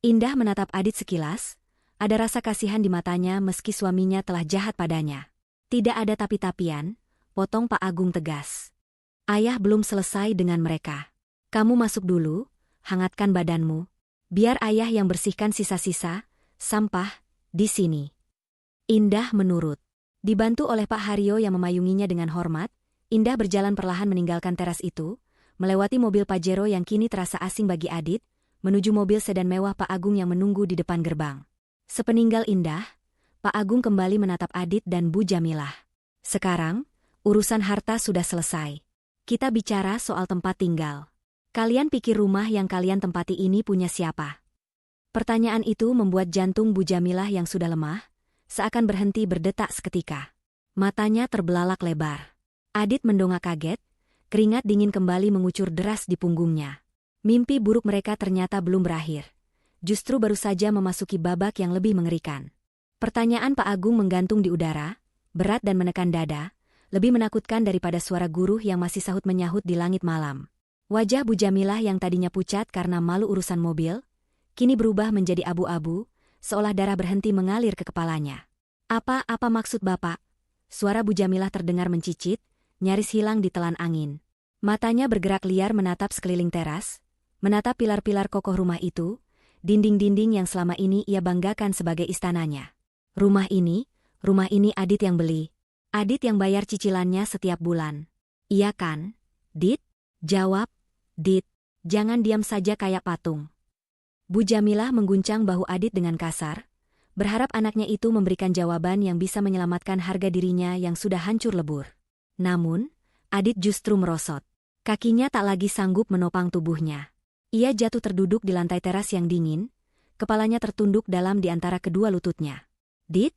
Indah menatap Adit sekilas, ada rasa kasihan di matanya meski suaminya telah jahat padanya. Tidak ada tapi-tapian, potong Pak Agung tegas. Ayah belum selesai dengan mereka. Kamu masuk dulu, hangatkan badanmu. Biar ayah yang bersihkan sisa-sisa, sampah, di sini. Indah menurut. Dibantu oleh Pak Haryo yang memayunginya dengan hormat, Indah berjalan perlahan meninggalkan teras itu, melewati mobil Pajero yang kini terasa asing bagi Adit, menuju mobil sedan mewah Pak Agung yang menunggu di depan gerbang. Sepeninggal Indah, Pak Agung kembali menatap Adit dan Bu Jamilah. Sekarang, urusan harta sudah selesai. Kita bicara soal tempat tinggal. Kalian pikir rumah yang kalian tempati ini punya siapa? Pertanyaan itu membuat jantung Bu Jamilah yang sudah lemah, seakan berhenti berdetak seketika. Matanya terbelalak lebar. Adit mendongak kaget, keringat dingin kembali mengucur deras di punggungnya. Mimpi buruk mereka ternyata belum berakhir. Justru baru saja memasuki babak yang lebih mengerikan. Pertanyaan Pak Agung menggantung di udara, berat dan menekan dada, lebih menakutkan daripada suara guru yang masih sahut menyahut di langit malam. Wajah Bu Jamilah yang tadinya pucat karena malu urusan mobil, kini berubah menjadi abu-abu, seolah darah berhenti mengalir ke kepalanya. Apa maksud Bapak? Suara Bu Jamilah terdengar mencicit, nyaris hilang di telan angin. Matanya bergerak liar menatap sekeliling teras, menatap pilar-pilar kokoh rumah itu, dinding-dinding yang selama ini ia banggakan sebagai istananya. Rumah ini Adit yang beli. Adit yang bayar cicilannya setiap bulan. Iya kan, Dit? Jawab, Dit. Jangan diam saja kayak patung. Bu Jamilah mengguncang bahu Adit dengan kasar, berharap anaknya itu memberikan jawaban yang bisa menyelamatkan harga dirinya yang sudah hancur lebur. Namun, Adit justru merosot. Kakinya tak lagi sanggup menopang tubuhnya. Ia jatuh terduduk di lantai teras yang dingin, kepalanya tertunduk dalam di antara kedua lututnya. Dit?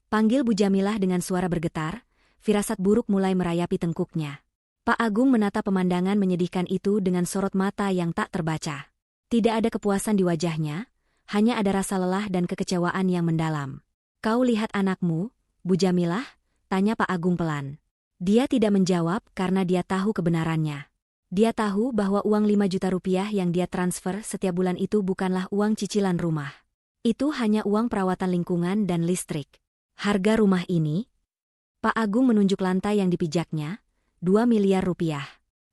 Panggil Bu Jamilah dengan suara bergetar, firasat buruk mulai merayapi tengkuknya. Pak Agung menatap pemandangan menyedihkan itu dengan sorot mata yang tak terbaca. Tidak ada kepuasan di wajahnya, hanya ada rasa lelah dan kekecewaan yang mendalam. Kau lihat anakmu, Bu Jamilah? Tanya Pak Agung pelan. Dia tidak menjawab karena dia tahu kebenarannya. Dia tahu bahwa uang 5 juta rupiah yang dia transfer setiap bulan itu bukanlah uang cicilan rumah. Itu hanya uang perawatan lingkungan dan listrik. Harga rumah ini, Pak Agung menunjuk lantai yang dipijaknya, 2 miliar rupiah.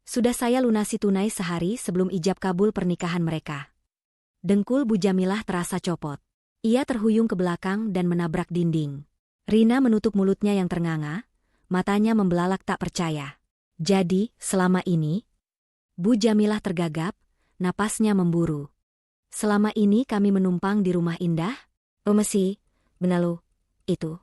Sudah saya lunasi tunai sehari sebelum ijab kabul pernikahan mereka. Dengkul Bu Jamilah terasa copot. Ia terhuyung ke belakang dan menabrak dinding. Rina menutup mulutnya yang ternganga, matanya membelalak tak percaya. Jadi, selama ini, Bu Jamilah tergagap, napasnya memburu. Selama ini kami menumpang di rumah Indah? Mesi, benalu, itu.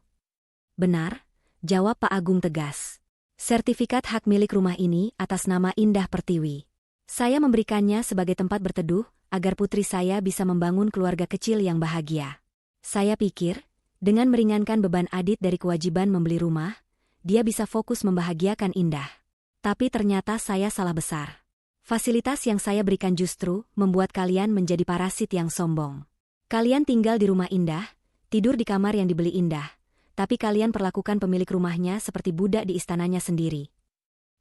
Benar, jawab Pak Agung tegas. Sertifikat hak milik rumah ini atas nama Indah Pertiwi. Saya memberikannya sebagai tempat berteduh, agar putri saya bisa membangun keluarga kecil yang bahagia. Saya pikir, dengan meringankan beban Adit dari kewajiban membeli rumah, dia bisa fokus membahagiakan Indah. Tapi ternyata saya salah besar. Fasilitas yang saya berikan justru membuat kalian menjadi parasit yang sombong. Kalian tinggal di rumah Indah, tidur di kamar yang dibeli Indah, tapi kalian perlakukan pemilik rumahnya seperti budak di istananya sendiri.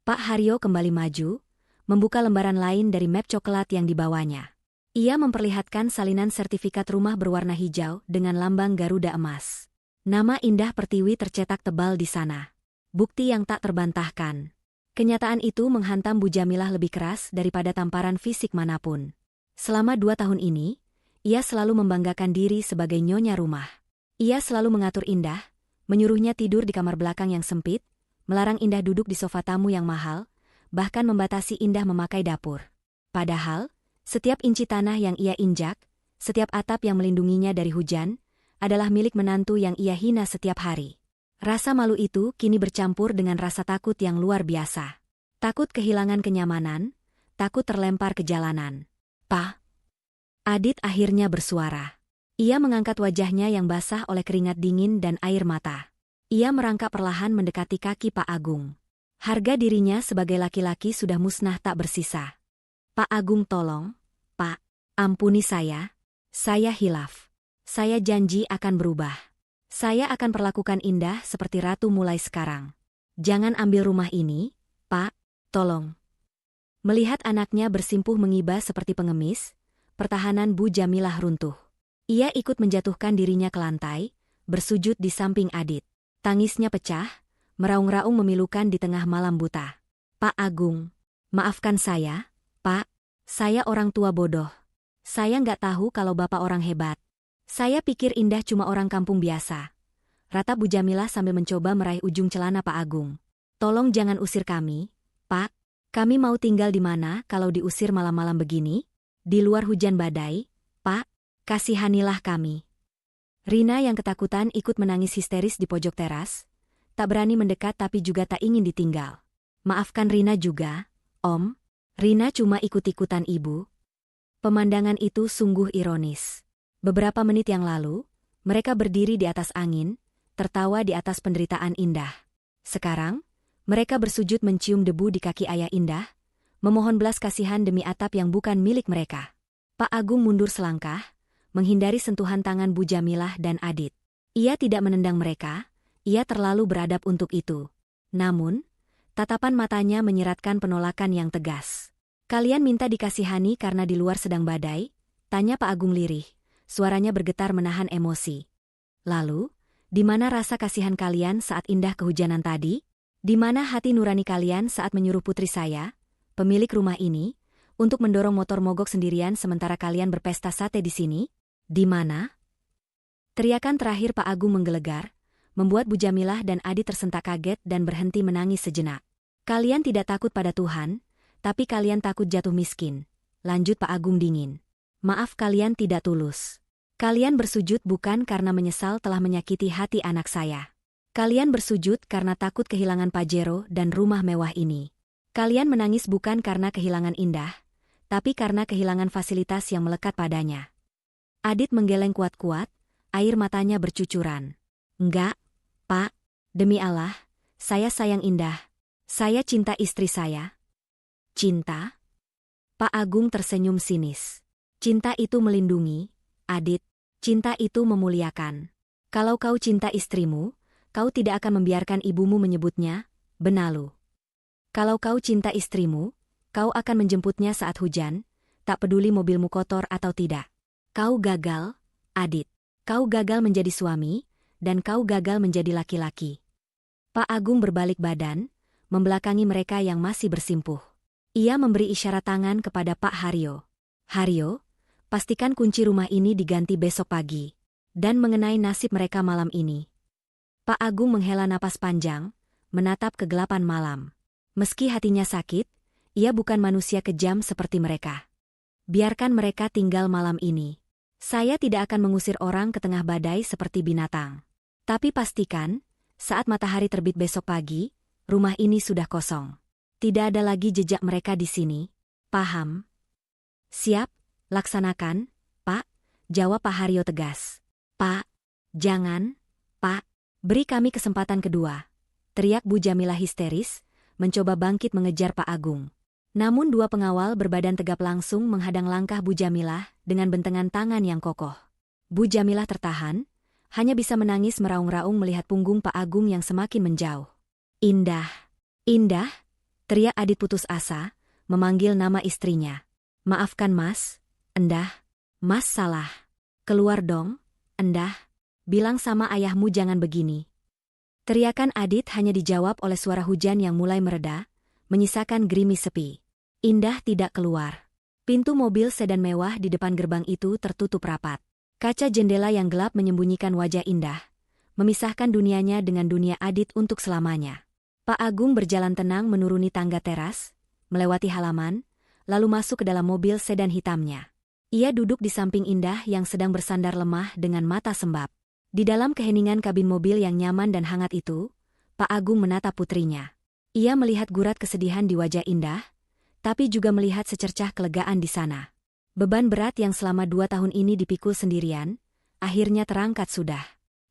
Pak Haryo kembali maju, membuka lembaran lain dari map coklat yang dibawanya. Ia memperlihatkan salinan sertifikat rumah berwarna hijau dengan lambang Garuda emas. Nama Indah Pertiwi tercetak tebal di sana. Bukti yang tak terbantahkan. Kenyataan itu menghantam Bu Jamilah lebih keras daripada tamparan fisik manapun. Selama 2 tahun ini, ia selalu membanggakan diri sebagai nyonya rumah. Ia selalu mengatur Indah, menyuruhnya tidur di kamar belakang yang sempit, melarang Indah duduk di sofa tamu yang mahal, bahkan membatasi Indah memakai dapur. Padahal, setiap inci tanah yang ia injak, setiap atap yang melindunginya dari hujan, adalah milik menantu yang ia hina setiap hari. Rasa malu itu kini bercampur dengan rasa takut yang luar biasa. Takut kehilangan kenyamanan, takut terlempar ke jalanan. "Pa." Adit akhirnya bersuara. Ia mengangkat wajahnya yang basah oleh keringat dingin dan air mata. Ia merangkak perlahan mendekati kaki Pak Agung. Harga dirinya sebagai laki-laki sudah musnah tak bersisa. "Pak Agung, tolong, Pak, ampuni saya hilaf. Saya janji akan berubah. Saya akan perlakukan Indah seperti ratu mulai sekarang. Jangan ambil rumah ini, Pak, tolong." Melihat anaknya bersimpuh mengiba seperti pengemis, pertahanan Bu Jamilah runtuh. Ia ikut menjatuhkan dirinya ke lantai, bersujud di samping Adit. Tangisnya pecah, meraung-raung memilukan di tengah malam buta. "Pak Agung, maafkan saya, Pak. Saya orang tua bodoh. Saya nggak tahu kalau Bapak orang hebat. Saya pikir Indah cuma orang kampung biasa." Ratap Bu Jamilah sambil mencoba meraih ujung celana Pak Agung. "Tolong jangan usir kami, Pak. Kami mau tinggal di mana kalau diusir malam-malam begini? Di luar hujan badai, Pak. Kasihanilah kami." Rina yang ketakutan ikut menangis histeris di pojok teras. Tak berani mendekat tapi juga tak ingin ditinggal. "Maafkan Rina juga, Om." Rina cuma ikut-ikutan ibu. Pemandangan itu sungguh ironis. Beberapa menit yang lalu, mereka berdiri di atas angin, tertawa di atas penderitaan Indah. Sekarang, mereka bersujud mencium debu di kaki ayah Indah, memohon belas kasihan demi atap yang bukan milik mereka. Pak Agung mundur selangkah, menghindari sentuhan tangan Bu Jamilah dan Adit. Ia tidak menendang mereka, ia terlalu beradab untuk itu. Namun, tatapan matanya menyiratkan penolakan yang tegas. "Kalian minta dikasihani karena di luar sedang badai?" tanya Pak Agung lirih. Suaranya bergetar menahan emosi. "Lalu, di mana rasa kasihan kalian saat Indah kehujanan tadi? Di mana hati nurani kalian saat menyuruh putri saya, pemilik rumah ini, untuk mendorong motor mogok sendirian sementara kalian berpesta sate di sini? Di mana?" Teriakan terakhir Pak Agung menggelegar, membuat Bu Jamilah dan Adit tersentak kaget dan berhenti menangis sejenak. "Kalian tidak takut pada Tuhan, tapi kalian takut jatuh miskin," lanjut Pak Agung dingin. "Maaf, kalian tidak tulus. Kalian bersujud bukan karena menyesal telah menyakiti hati anak saya. Kalian bersujud karena takut kehilangan Pajero dan rumah mewah ini. Kalian menangis bukan karena kehilangan Indah, tapi karena kehilangan fasilitas yang melekat padanya." Adit menggeleng kuat-kuat, air matanya bercucuran. "Enggak, Pak. Demi Allah, saya sayang Indah. Saya cinta istri saya." "Cinta?" Pak Agung tersenyum sinis. "Cinta itu melindungi, Adit. Cinta itu memuliakan. Kalau kau cinta istrimu, kau tidak akan membiarkan ibumu menyebutnya benalu. Kalau kau cinta istrimu, Kau akan menjemputnya saat hujan, tak peduli mobilmu kotor atau tidak. Kau gagal, Adit. Kau gagal menjadi suami, dan kau gagal menjadi laki-laki. Pak Agung berbalik badan, membelakangi mereka yang masih bersimpuh. Ia memberi isyarat tangan kepada Pak Haryo. Haryo, pastikan kunci rumah ini diganti besok pagi. Dan mengenai nasib mereka malam ini. Pak Agung menghela napas panjang, menatap kegelapan malam. Meski hatinya sakit, ia bukan manusia kejam seperti mereka. Biarkan mereka tinggal malam ini. Saya tidak akan mengusir orang ke tengah badai seperti binatang. Tapi pastikan, saat matahari terbit besok pagi, rumah ini sudah kosong. Tidak ada lagi jejak mereka di sini. Paham? Siap, laksanakan, Pak, jawab Pak Haryo tegas. Pak, jangan, Pak, beri kami kesempatan kedua. Teriak Bu Jamilah histeris, mencoba bangkit mengejar Pak Agung. Namun dua pengawal berbadan tegap langsung menghadang langkah Bu Jamilah dengan bentengan tangan yang kokoh. Bu Jamilah tertahan, hanya bisa menangis meraung-raung melihat punggung Pak Agung yang semakin menjauh. Indah, Indah, teriak Adit putus asa, memanggil nama istrinya. Maafkan Mas, Endah, Mas salah. Keluar dong, Endah, bilang sama ayahmu jangan begini. Teriakan Adit hanya dijawab oleh suara hujan yang mulai mereda, menyisakan gerimis sepi. Indah tidak keluar. Pintu mobil sedan mewah di depan gerbang itu tertutup rapat. Kaca jendela yang gelap menyembunyikan wajah Indah, memisahkan dunianya dengan dunia Adit untuk selamanya. Pak Agung berjalan tenang menuruni tangga teras, melewati halaman, lalu masuk ke dalam mobil sedan hitamnya. Ia duduk di samping Indah yang sedang bersandar lemah dengan mata sembab. Di dalam keheningan kabin mobil yang nyaman dan hangat itu, Pak Agung menatap putrinya. Ia melihat gurat kesedihan di wajah Indah, tapi juga melihat secercah kelegaan di sana. Beban berat yang selama 2 tahun ini dipikul sendirian, akhirnya terangkat sudah.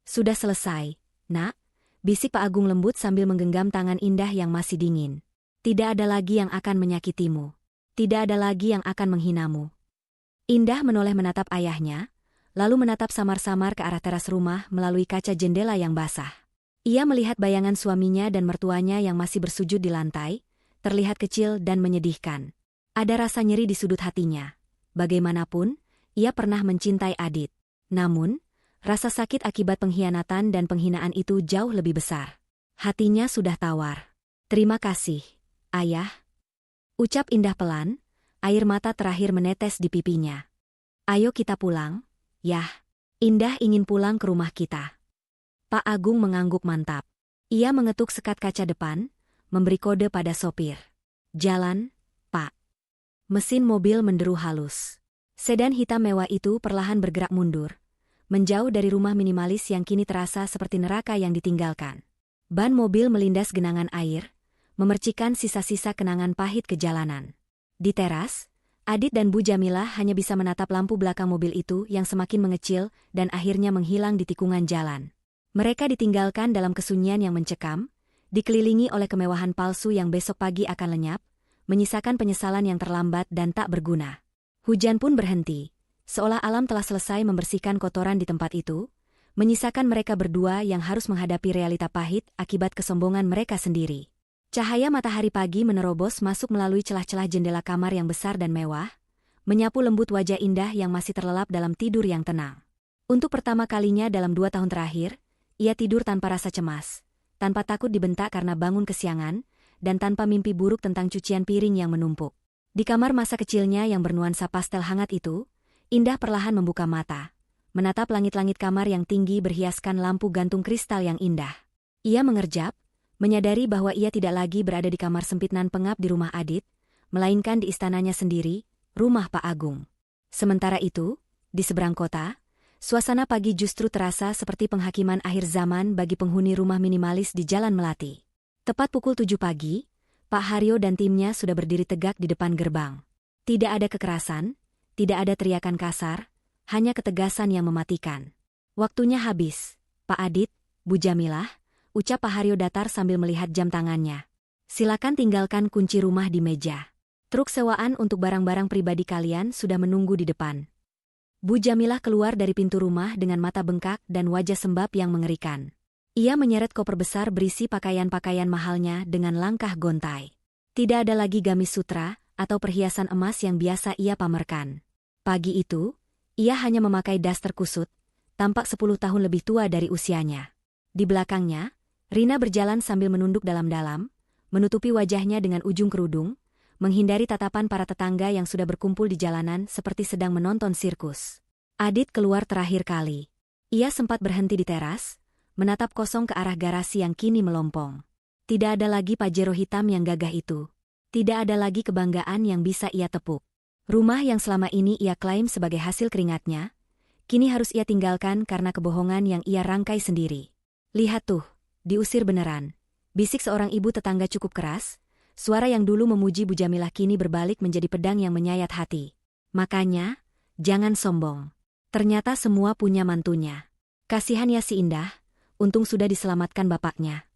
Sudah selesai, Nak, bisik Pak Agung lembut sambil menggenggam tangan Indah yang masih dingin. Tidak ada lagi yang akan menyakitimu. Tidak ada lagi yang akan menghinamu. Indah menoleh menatap ayahnya, lalu menatap samar-samar ke arah teras rumah melalui kaca jendela yang basah. Ia melihat bayangan suaminya dan mertuanya yang masih bersujud di lantai, terlihat kecil dan menyedihkan. Ada rasa nyeri di sudut hatinya. Bagaimanapun, ia pernah mencintai Adit. Namun, rasa sakit akibat pengkhianatan dan penghinaan itu jauh lebih besar. Hatinya sudah tawar. Terima kasih, Ayah. Ucap Indah pelan, air mata terakhir menetes di pipinya. Ayo kita pulang, Yah. Indah ingin pulang ke rumah kita. Pak Agung mengangguk mantap. Ia mengetuk sekat kaca depan, memberi kode pada sopir. Jalan, Pak. Mesin mobil menderu halus. Sedan hitam mewah itu perlahan bergerak mundur, menjauh dari rumah minimalis yang kini terasa seperti neraka yang ditinggalkan. Ban mobil melindas genangan air, memercikan sisa-sisa kenangan pahit kejalanan. Di teras, Adit dan Bu Jamilah hanya bisa menatap lampu belakang mobil itu yang semakin mengecil dan akhirnya menghilang di tikungan jalan. Mereka ditinggalkan dalam kesunyian yang mencekam, dikelilingi oleh kemewahan palsu yang besok pagi akan lenyap, menyisakan penyesalan yang terlambat dan tak berguna. Hujan pun berhenti, seolah alam telah selesai membersihkan kotoran di tempat itu, menyisakan mereka berdua yang harus menghadapi realita pahit akibat kesombongan mereka sendiri. Cahaya matahari pagi menerobos masuk melalui celah-celah jendela kamar yang besar dan mewah, menyapu lembut wajah Indah yang masih terlelap dalam tidur yang tenang. Untuk pertama kalinya dalam 2 tahun terakhir, ia tidur tanpa rasa cemas, tanpa takut dibentak karena bangun kesiangan, dan tanpa mimpi buruk tentang cucian piring yang menumpuk. Di kamar masa kecilnya yang bernuansa pastel hangat itu, Indah perlahan membuka mata, menatap langit-langit kamar yang tinggi berhiaskan lampu gantung kristal yang indah. Ia mengerjap, menyadari bahwa ia tidak lagi berada di kamar sempit nan pengap di rumah Adit, melainkan di istananya sendiri, rumah Pak Agung. Sementara itu, di seberang kota, suasana pagi justru terasa seperti penghakiman akhir zaman bagi penghuni rumah minimalis di Jalan Melati. Tepat pukul 7 pagi, Pak Haryo dan timnya sudah berdiri tegak di depan gerbang. Tidak ada kekerasan, tidak ada teriakan kasar, hanya ketegasan yang mematikan. Waktunya habis, Pak Adit, Bu Jamilah, ucap Pak Haryo datar sambil melihat jam tangannya. Silakan tinggalkan kunci rumah di meja. Truk sewaan untuk barang-barang pribadi kalian sudah menunggu di depan. Bu Jamilah keluar dari pintu rumah dengan mata bengkak dan wajah sembab yang mengerikan. Ia menyeret koper besar berisi pakaian-pakaian mahalnya dengan langkah gontai. Tidak ada lagi gamis sutra, atau perhiasan emas yang biasa ia pamerkan. Pagi itu, ia hanya memakai das terkusut, tampak 10 tahun lebih tua dari usianya. Di belakangnya, Rina berjalan sambil menunduk dalam-dalam, menutupi wajahnya dengan ujung kerudung, menghindari tatapan para tetangga yang sudah berkumpul di jalanan seperti sedang menonton sirkus. Adit keluar terakhir kali. Ia sempat berhenti di teras, menatap kosong ke arah garasi yang kini melompong. Tidak ada lagi Pajero hitam yang gagah itu. Tidak ada lagi kebanggaan yang bisa ia tepuk. Rumah yang selama ini ia klaim sebagai hasil keringatnya, kini harus ia tinggalkan karena kebohongan yang ia rangkai sendiri. Lihat tuh, diusir beneran. Bisik seorang ibu tetangga cukup keras, suara yang dulu memuji Bu Jamilah kini berbalik menjadi pedang yang menyayat hati. Makanya, jangan sombong. Ternyata semua punya mantunya. Kasihan ya si Indah, untung sudah diselamatkan bapaknya.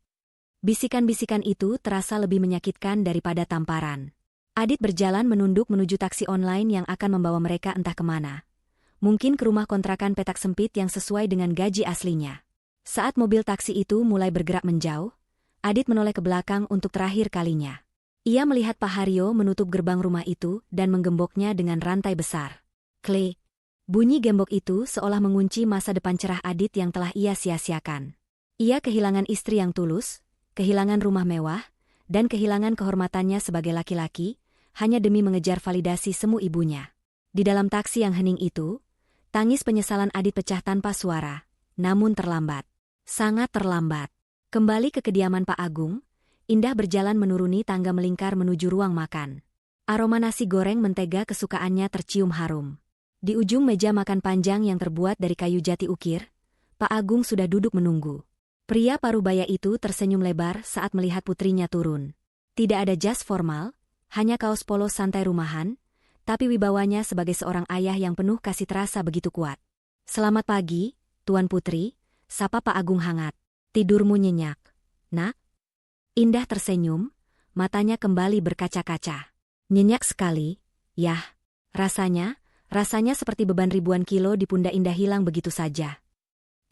Bisikan-bisikan itu terasa lebih menyakitkan daripada tamparan. Adit berjalan menunduk menuju taksi online yang akan membawa mereka entah kemana. Mungkin ke rumah kontrakan petak sempit yang sesuai dengan gaji aslinya. Saat mobil taksi itu mulai bergerak menjauh, Adit menoleh ke belakang untuk terakhir kalinya. Ia melihat Pak Haryo menutup gerbang rumah itu dan menggemboknya dengan rantai besar. Klik. Bunyi gembok itu seolah mengunci masa depan cerah Adit yang telah ia sia-siakan. Ia kehilangan istri yang tulus, kehilangan rumah mewah, dan kehilangan kehormatannya sebagai laki-laki, hanya demi mengejar validasi semu ibunya. Di dalam taksi yang hening itu, tangis penyesalan Adit pecah tanpa suara, namun terlambat. Sangat terlambat. Kembali ke kediaman Pak Agung, Indah berjalan menuruni tangga melingkar menuju ruang makan. Aroma nasi goreng mentega kesukaannya tercium harum. Di ujung meja makan panjang yang terbuat dari kayu jati ukir, Pak Agung sudah duduk menunggu. Pria parubaya itu tersenyum lebar saat melihat putrinya turun. Tidak ada jas formal, hanya kaos polos santai rumahan, tapi wibawanya sebagai seorang ayah yang penuh kasih terasa begitu kuat. Selamat pagi, Tuan Putri, sapa Pak Agung hangat. Tidurmu nyenyak, Nak? Indah tersenyum, matanya kembali berkaca-kaca. Nyenyak sekali, yah. Rasanya seperti beban ribuan kilo di pundak Indah hilang begitu saja.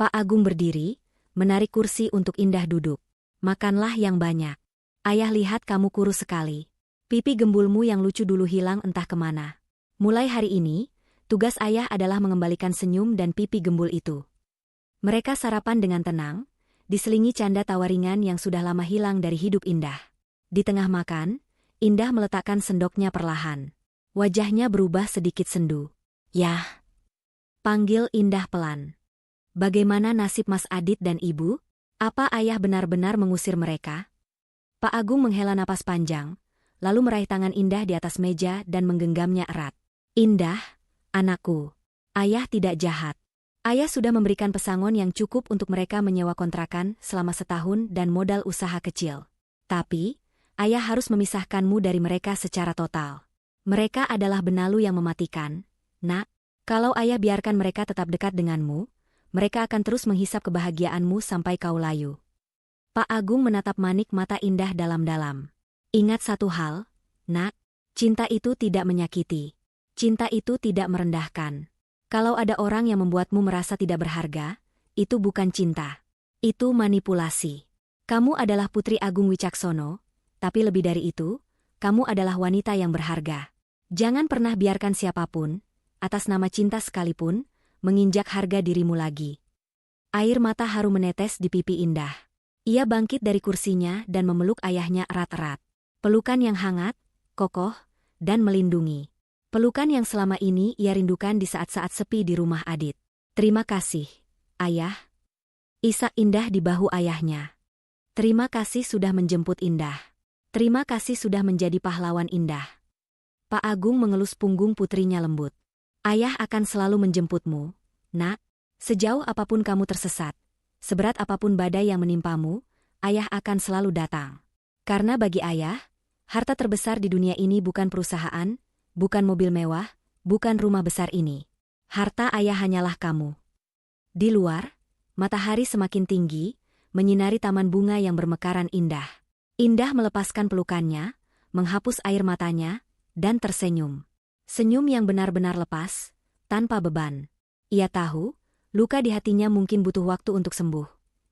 Pak Agung berdiri, menarik kursi untuk Indah duduk. Makanlah yang banyak. Ayah lihat kamu kurus sekali. Pipi gembulmu yang lucu dulu hilang entah kemana. Mulai hari ini, tugas ayah adalah mengembalikan senyum dan pipi gembul itu. Mereka sarapan dengan tenang, diselingi canda tawa ringan yang sudah lama hilang dari hidup Indah. Di tengah makan, Indah meletakkan sendoknya perlahan. Wajahnya berubah sedikit sendu. Yah. Panggil Indah pelan. Bagaimana nasib Mas Adit dan Ibu? Apa ayah benar-benar mengusir mereka? Pak Agung menghela napas panjang, lalu meraih tangan Indah di atas meja dan menggenggamnya erat. Indah, anakku. Ayah tidak jahat. Ayah sudah memberikan pesangon yang cukup untuk mereka menyewa kontrakan selama setahun dan modal usaha kecil. Tapi, ayah harus memisahkanmu dari mereka secara total. Mereka adalah benalu yang mematikan, Nak. Kalau ayah biarkan mereka tetap dekat denganmu, mereka akan terus menghisap kebahagiaanmu sampai kau layu. Pak Agung menatap manik mata Indah dalam-dalam. Ingat satu hal, Nak. Cinta itu tidak menyakiti. Cinta itu tidak merendahkan. Kalau ada orang yang membuatmu merasa tidak berharga, itu bukan cinta. Itu manipulasi. Kamu adalah Putri Agung Wicaksono, tapi lebih dari itu, kamu adalah wanita yang berharga. Jangan pernah biarkan siapapun, atas nama cinta sekalipun, menginjak harga dirimu lagi. Air mata haru menetes di pipi Indah. Ia bangkit dari kursinya dan memeluk ayahnya erat-erat. Pelukan yang hangat, kokoh, dan melindungi. Pelukan yang selama ini ia rindukan di saat-saat sepi di rumah Adit. Terima kasih, Ayah. Isak Indah di bahu ayahnya. Terima kasih sudah menjemput Indah. Terima kasih sudah menjadi pahlawan Indah. Pak Agung mengelus punggung putrinya lembut. Ayah akan selalu menjemputmu, Nak. Sejauh apapun kamu tersesat, seberat apapun badai yang menimpamu, ayah akan selalu datang. Karena bagi ayah, harta terbesar di dunia ini bukan perusahaan, bukan mobil mewah, bukan rumah besar ini. Harta ayah hanyalah kamu. Di luar, matahari semakin tinggi, menyinari taman bunga yang bermekaran indah. Indah melepaskan pelukannya, menghapus air matanya, dan tersenyum. Senyum yang benar-benar lepas, tanpa beban. Ia tahu, luka di hatinya mungkin butuh waktu untuk sembuh.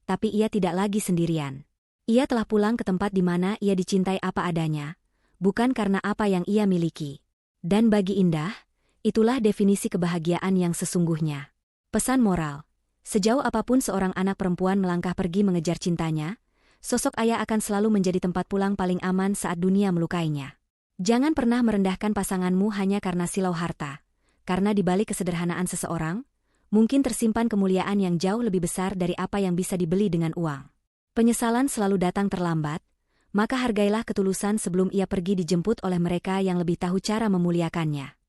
Tapi ia tidak lagi sendirian. Ia telah pulang ke tempat di mana ia dicintai apa adanya, bukan karena apa yang ia miliki. Dan bagi Indah, itulah definisi kebahagiaan yang sesungguhnya. Pesan moral: sejauh apapun seorang anak perempuan melangkah pergi mengejar cintanya, sosok ayah akan selalu menjadi tempat pulang paling aman saat dunia melukainya. Jangan pernah merendahkan pasanganmu hanya karena silau harta, karena di balik kesederhanaan seseorang, mungkin tersimpan kemuliaan yang jauh lebih besar dari apa yang bisa dibeli dengan uang. Penyesalan selalu datang terlambat, maka hargailah ketulusan sebelum ia pergi dijemput oleh mereka yang lebih tahu cara memuliakannya.